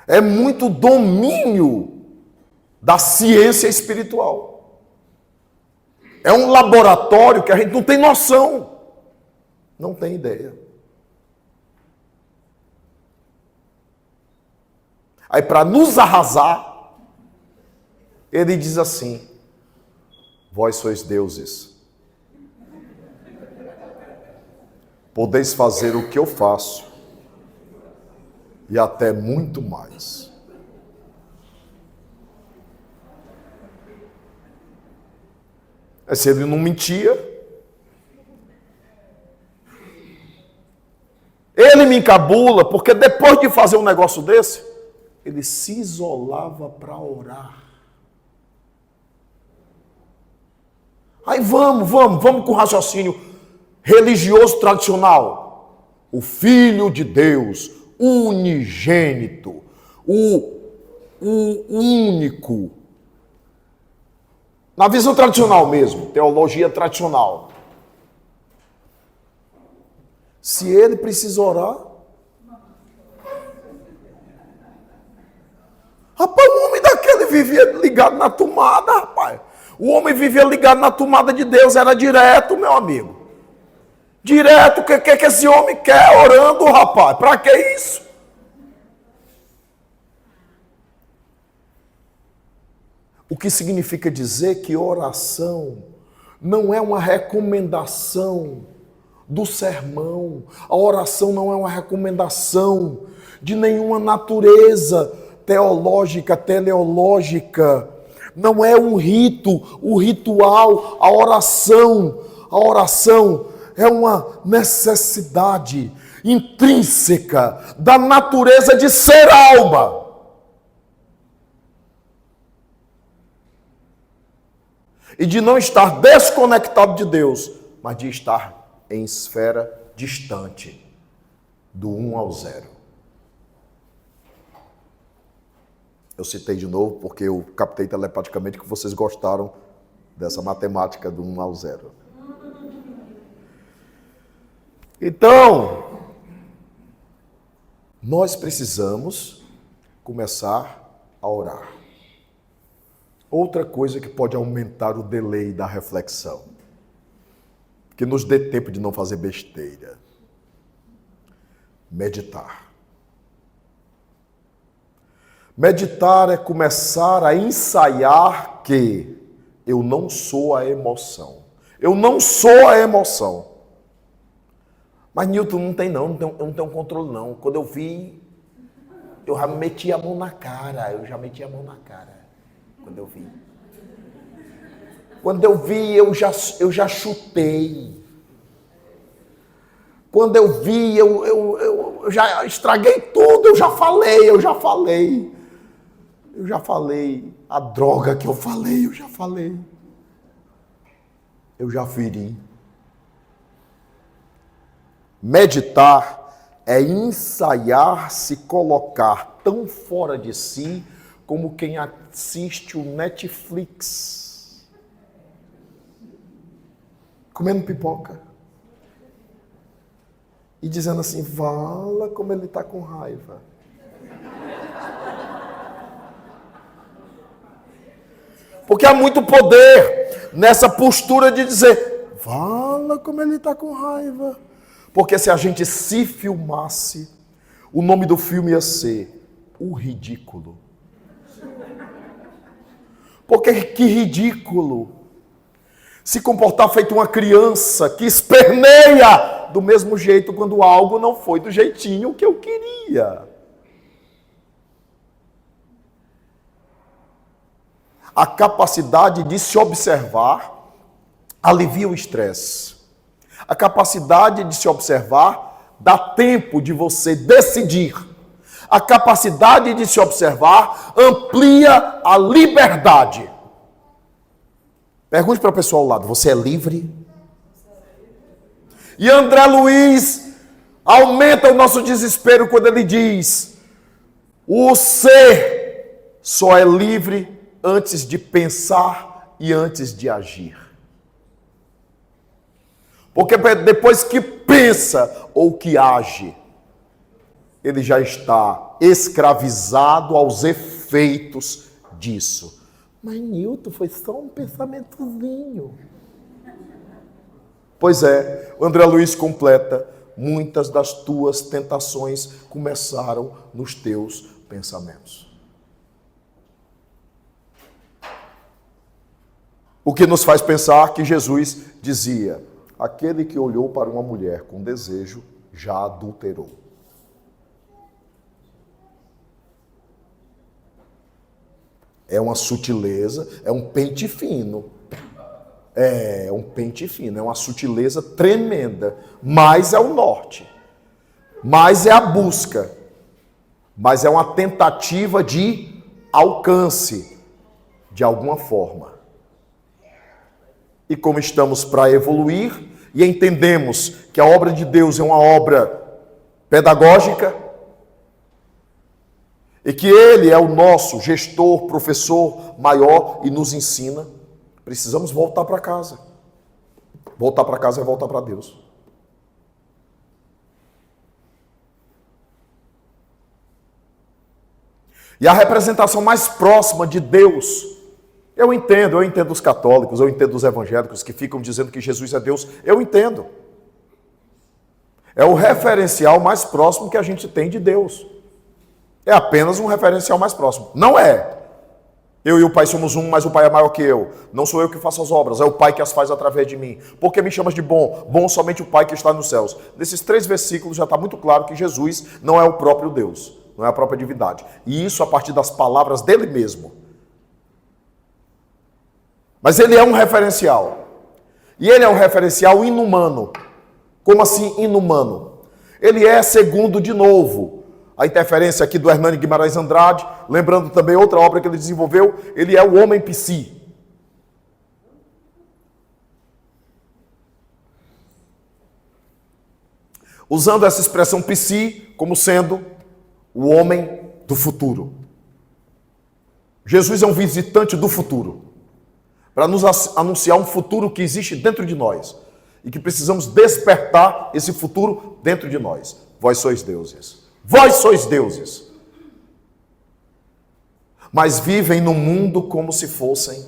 É muito domínio da ciência espiritual. É um laboratório que a gente não tem noção. Não tem ideia. Aí, para nos arrasar, ele diz assim: vós sois deuses. Podeis fazer o que eu faço, e até muito mais. Se ele não mentia, ele me encabula, porque depois de fazer um negócio desse, ele se isolava para orar. Aí vamos com o raciocínio religioso tradicional. O Filho de Deus, unigênito, o único. Na visão tradicional mesmo, teologia tradicional. Se ele precisa orar, rapaz, o homem daquele vivia ligado na tomada, rapaz. O homem vivia ligado na tomada de Deus, era direto, meu amigo. Direto, o que esse homem quer orando, rapaz? Para que isso? O que significa dizer que oração não é uma recomendação do sermão. A oração não é uma recomendação de nenhuma natureza teológica, teleológica. Não é um rito, o ritual, a oração. A oração é uma necessidade intrínseca da natureza de ser alma. E de não estar desconectado de Deus, mas de estar em esfera distante do 1 ao 0. Eu citei de novo porque eu captei telepaticamente que vocês gostaram dessa matemática do 1 ao 0. Então, nós precisamos começar a orar. Outra coisa que pode aumentar o delay da reflexão, que nos dê tempo de não fazer besteira. Meditar. Meditar é começar a ensaiar que eu não sou a emoção. Eu não sou a emoção. Mas Newton não tem não, eu não tenho controle não. Quando eu vi, eu já meti a mão na cara, quando eu vi. Quando eu vi, eu já chutei. Quando eu vi, eu já estraguei tudo, eu já falei. A droga que eu falei, Eu já feri. Meditar é ensaiar se colocar tão fora de si como quem assiste o Netflix. Comendo pipoca. E dizendo assim, vala como ele está com raiva. Porque há muito poder nessa postura de dizer, vala como ele está com raiva. Porque se a gente se filmasse, o nome do filme ia ser O Ridículo. Porque que ridículo se comportar feito uma criança que esperneia do mesmo jeito quando algo não foi do jeitinho que eu queria. A capacidade de se observar alivia o estresse. A capacidade de se observar dá tempo de você decidir. A capacidade de se observar amplia a liberdade. Pergunte para a pessoa ao lado, você é livre? E André Luiz aumenta o nosso desespero quando ele diz, o ser só é livre antes de pensar e antes de agir. Porque depois que pensa ou que age, ele já está escravizado aos efeitos disso. Mas Newton, foi só um pensamentozinho. Pois é, o André Luiz completa, muitas das tuas tentações começaram nos teus pensamentos. O que nos faz pensar que Jesus dizia, aquele que olhou para uma mulher com desejo, já adulterou. É uma sutileza, é um pente fino. É um pente fino, é uma sutileza tremenda. Mas é o norte. Mas é a busca. Mas é uma tentativa de alcance, de alguma forma. E como estamos para evoluir, e entendemos que a obra de Deus é uma obra pedagógica, e que Ele é o nosso gestor, professor maior e nos ensina, precisamos voltar para casa. Voltar para casa é voltar para Deus. E a representação mais próxima de Deus, eu entendo os católicos, eu entendo os evangélicos que ficam dizendo que Jesus é Deus, eu entendo. É o referencial mais próximo que a gente tem de Deus. É apenas um referencial mais próximo. Não é. Eu e o Pai somos um, mas o Pai é maior que eu. Não sou eu que faço as obras, é o Pai que as faz através de mim. Por que me chamas de bom? Bom somente o Pai que está nos céus. Nesses 3 versículos já está muito claro que Jesus não é o próprio Deus, não é a própria divindade. E isso a partir das palavras dele mesmo. Mas ele é um referencial. E ele é um referencial inumano. Como assim inumano? Ele é segundo de novo. A interferência aqui do Hernani Guimarães Andrade, lembrando também outra obra que ele desenvolveu, ele é o homem psi. Usando essa expressão psi como sendo o homem do futuro. Jesus é um visitante do futuro, para nos anunciar um futuro que existe dentro de nós e que precisamos despertar esse futuro dentro de nós. Vós sois deuses. Vós sois deuses. Mas vivem no mundo como se fossem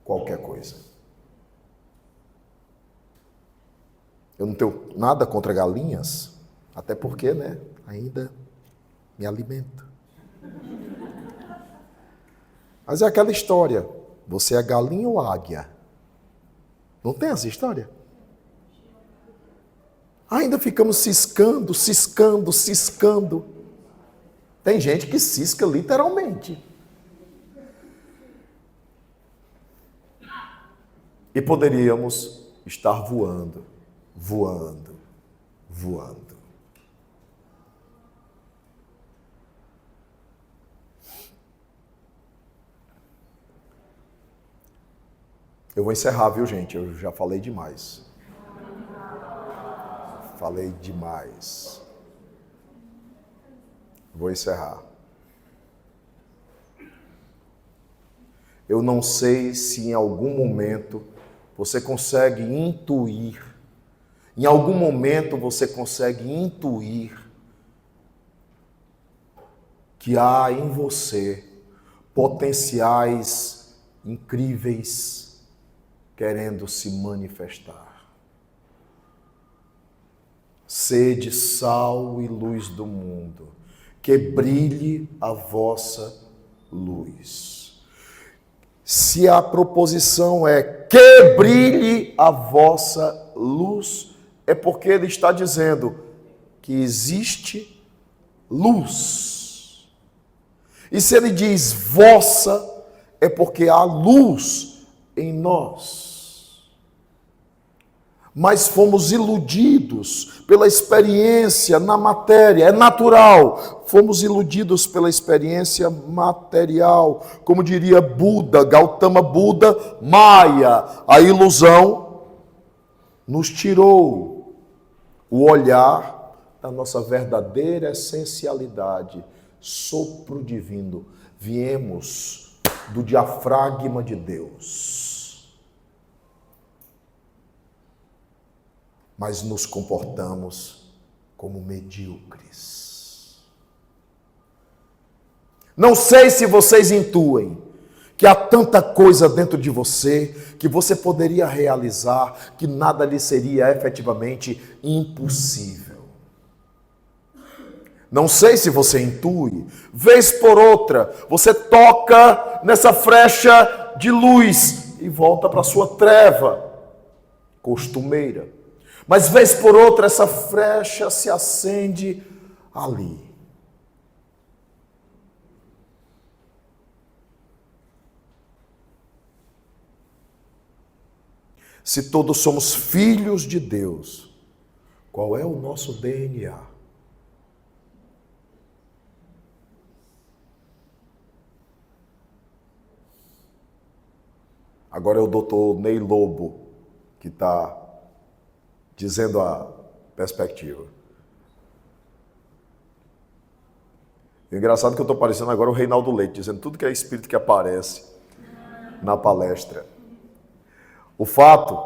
qualquer coisa. Eu não tenho nada contra galinhas, até porque, né, ainda me alimento. Mas é aquela história, você é galinha ou águia? Não tem essa história? Ainda ficamos ciscando, ciscando, ciscando. Tem gente que cisca literalmente. E poderíamos estar voando, voando, voando. Eu vou encerrar, viu, gente? Eu já falei demais. Falei demais. Vou encerrar. Eu não sei se em algum momento você consegue intuir, em algum momento você consegue intuir que há em você potenciais incríveis querendo se manifestar. Sede sal e luz do mundo, que brilhe a vossa luz. Se a proposição é que brilhe a vossa luz, é porque ele está dizendo que existe luz. E se ele diz vossa, é porque há luz em nós. Mas fomos iludidos pela experiência na matéria, é natural. Fomos iludidos pela experiência material. Como diria Buda, Gautama Buda, Maya, a ilusão nos tirou o olhar da nossa verdadeira essencialidade, sopro divino. Viemos do diafragma de Deus. Mas nos comportamos como medíocres. Não sei se vocês intuem que há tanta coisa dentro de você que você poderia realizar, que nada lhe seria efetivamente impossível. Não sei se você intui, vez por outra, você toca nessa frecha de luz e volta para a sua treva costumeira. Mas vez por outra essa frecha se acende ali. Se todos somos filhos de Deus, qual é o nosso DNA? Agora é o doutor Ney Lobo que está dizendo a perspectiva. O engraçado é que eu estou parecendo agora o Reinaldo Leite, dizendo tudo que é espírito que aparece na palestra. O fato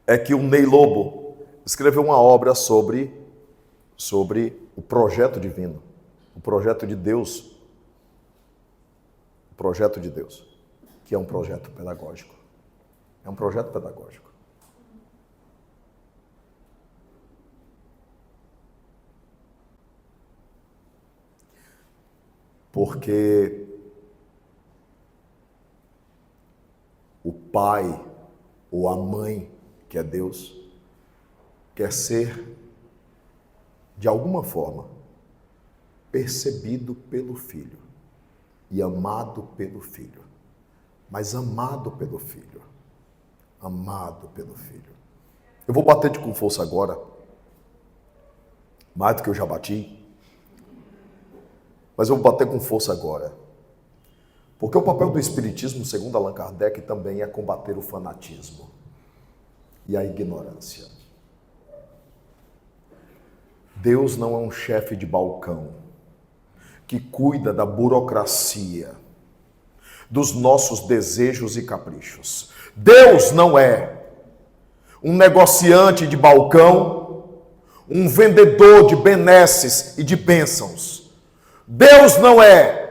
é que o Ney Lobo escreveu uma obra sobre o projeto divino, o projeto de Deus, que é um projeto pedagógico. É um projeto pedagógico. Porque o pai ou a mãe, que é Deus, quer ser, de alguma forma, percebido pelo filho e amado pelo filho. Mas amado pelo filho. Amado pelo filho. Eu vou bater com força agora, mais do que eu já bati. Mas eu vou bater com força agora. Porque o papel do Espiritismo, segundo Allan Kardec, também é combater o fanatismo e a ignorância. Deus não é um chefe de balcão que cuida da burocracia, dos nossos desejos e caprichos. Deus não é um negociante de balcão, um vendedor de benesses e de bênçãos. Deus não é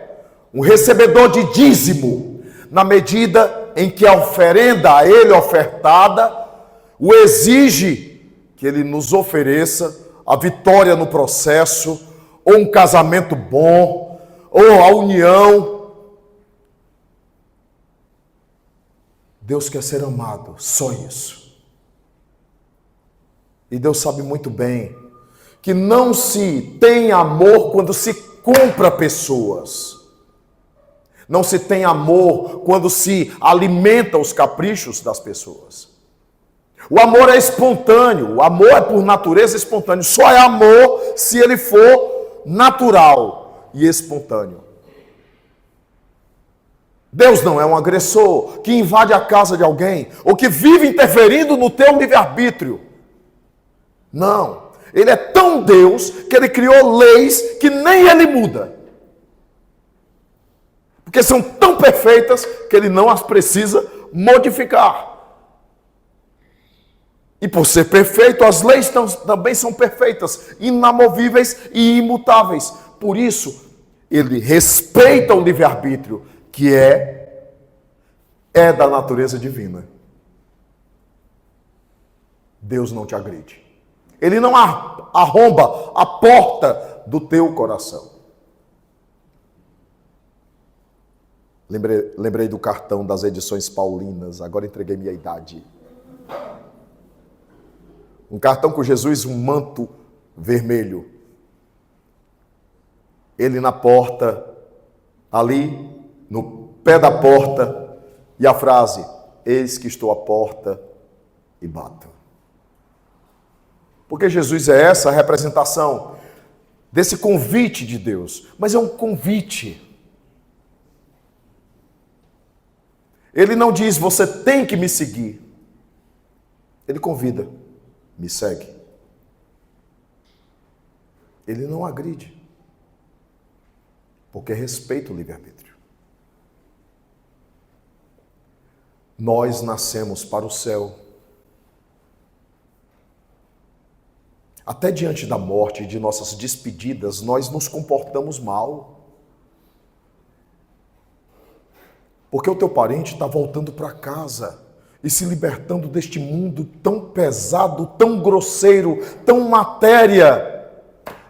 um recebedor de dízimo, na medida em que a oferenda a Ele ofertada o exige que Ele nos ofereça a vitória no processo, ou um casamento bom, ou a união. Deus quer ser amado, só isso. E Deus sabe muito bem que não se tem amor quando se compra pessoas. Não se tem amor quando se alimenta os caprichos das pessoas. O amor é espontâneo, o amor é por natureza espontâneo. Só é amor se ele for natural e espontâneo. Deus não é um agressor que invade a casa de alguém ou que vive interferindo no teu livre-arbítrio. Não. Ele é tão Deus que ele criou leis que nem ele muda. Porque são tão perfeitas que ele não as precisa modificar. E por ser perfeito, as leis também são perfeitas, inamovíveis e imutáveis. Por isso, ele respeita o livre-arbítrio, que é da natureza divina. Deus não te agride. Ele não arromba a porta do teu coração. Lembrei do cartão das edições paulinas, agora entreguei minha idade. Um cartão com Jesus, um manto vermelho. Ele na porta, ali, no pé da porta, e a frase: eis que estou à porta e bato. Porque Jesus é essa representação desse convite de Deus. Mas é um convite. Ele não diz, você tem que me seguir. Ele convida, me segue. Ele não agride. Porque respeita o livre-arbítrio. Nós nascemos para o céu. Até diante da morte e de nossas despedidas, nós nos comportamos mal. Porque o teu parente está voltando para casa e se libertando deste mundo tão pesado, tão grosseiro, tão matéria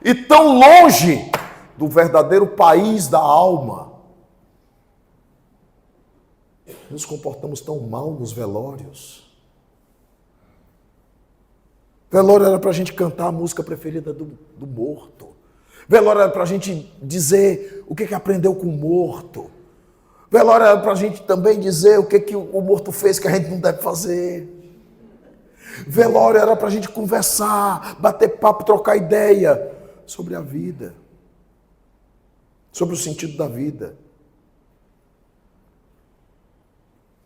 e tão longe do verdadeiro país da alma. Nos comportamos tão mal nos velórios. Velório era para a gente cantar a música preferida do morto. Velório era para a gente dizer o que aprendeu com o morto. Velório era para a gente também dizer o que o morto fez que a gente não deve fazer. Velório era para a gente conversar, bater papo, trocar ideia sobre a vida. Sobre o sentido da vida.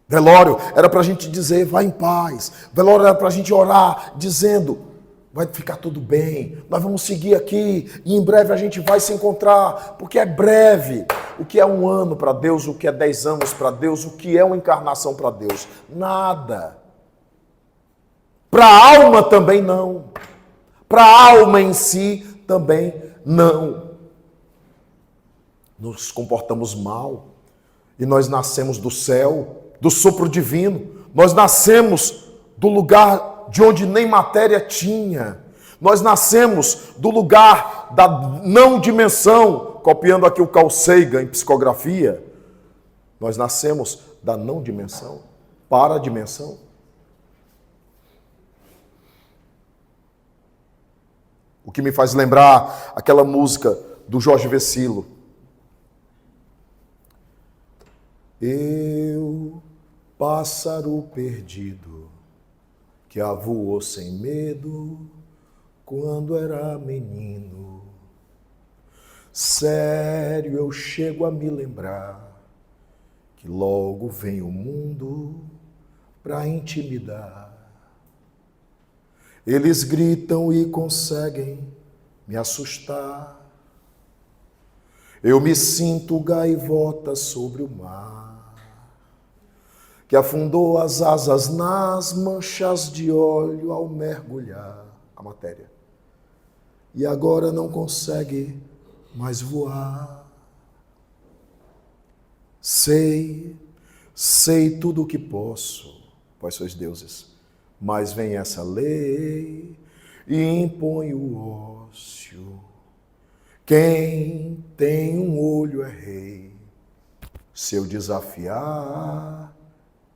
Velório era para a gente dizer, vai em paz. Velório era para a gente orar, dizendo, vai ficar tudo bem. Nós vamos seguir aqui e em breve a gente vai se encontrar, porque é breve. O que é 1 ano para Deus, o que é 10 anos para Deus, o que é uma encarnação para Deus? Nada. Para a alma também não. Para a alma em si também não. Nos comportamos mal. E nós nascemos do céu, do sopro divino. Nós nascemos do lugar de onde nem matéria tinha. Nós nascemos do lugar da não dimensão, copiando aqui o Carl Sagan em psicografia. Nós nascemos da não dimensão para a dimensão. O que me faz lembrar aquela música do Jorge Vecilo. Eu, pássaro perdido, que voou sem medo quando era menino. Sério, eu chego a me lembrar que logo vem o mundo pra intimidar. Eles gritam e conseguem me assustar. Eu me sinto gaivota sobre o mar, que afundou as asas nas manchas de óleo ao mergulhar a matéria. E agora não consegue mais voar. Sei tudo o que posso, vós sois deuses, mas vem essa lei e impõe o ócio. Quem tem um olho é rei, se eu desafiar,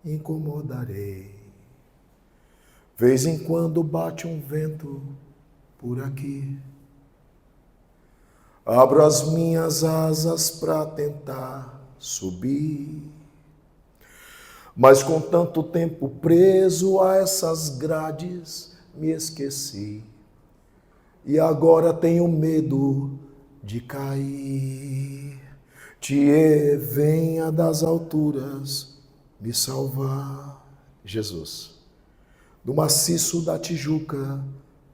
incomodarei. Vez em quando bate um vento por aqui. Abro as minhas asas para tentar subir. Mas com tanto tempo preso a essas grades, me esqueci. E agora tenho medo de cair. Tie, venha das alturas me salvar. Jesus, do maciço da Tijuca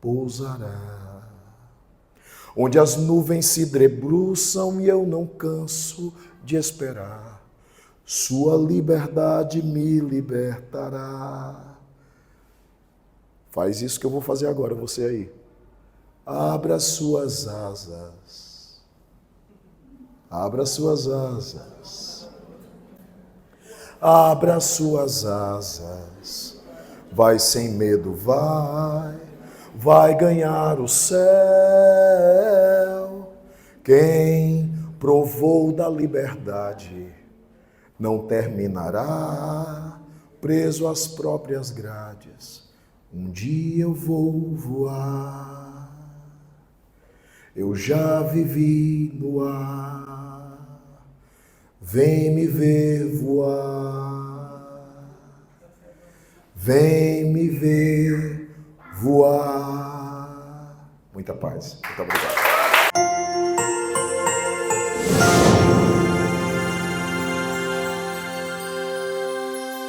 pousará, onde as nuvens se debruçam e eu não canso de esperar. Sua liberdade me libertará. Faz isso que eu vou fazer agora, você aí. Abra as suas asas. Abra as suas asas. Abra as suas asas. Vai sem medo, vai. Vai ganhar o céu. Quem provou da liberdade não terminará preso às próprias grades. Um dia eu vou voar. Eu já vivi no ar. Vem me ver voar. Vem me ver voar. Muita paz. Muito obrigado.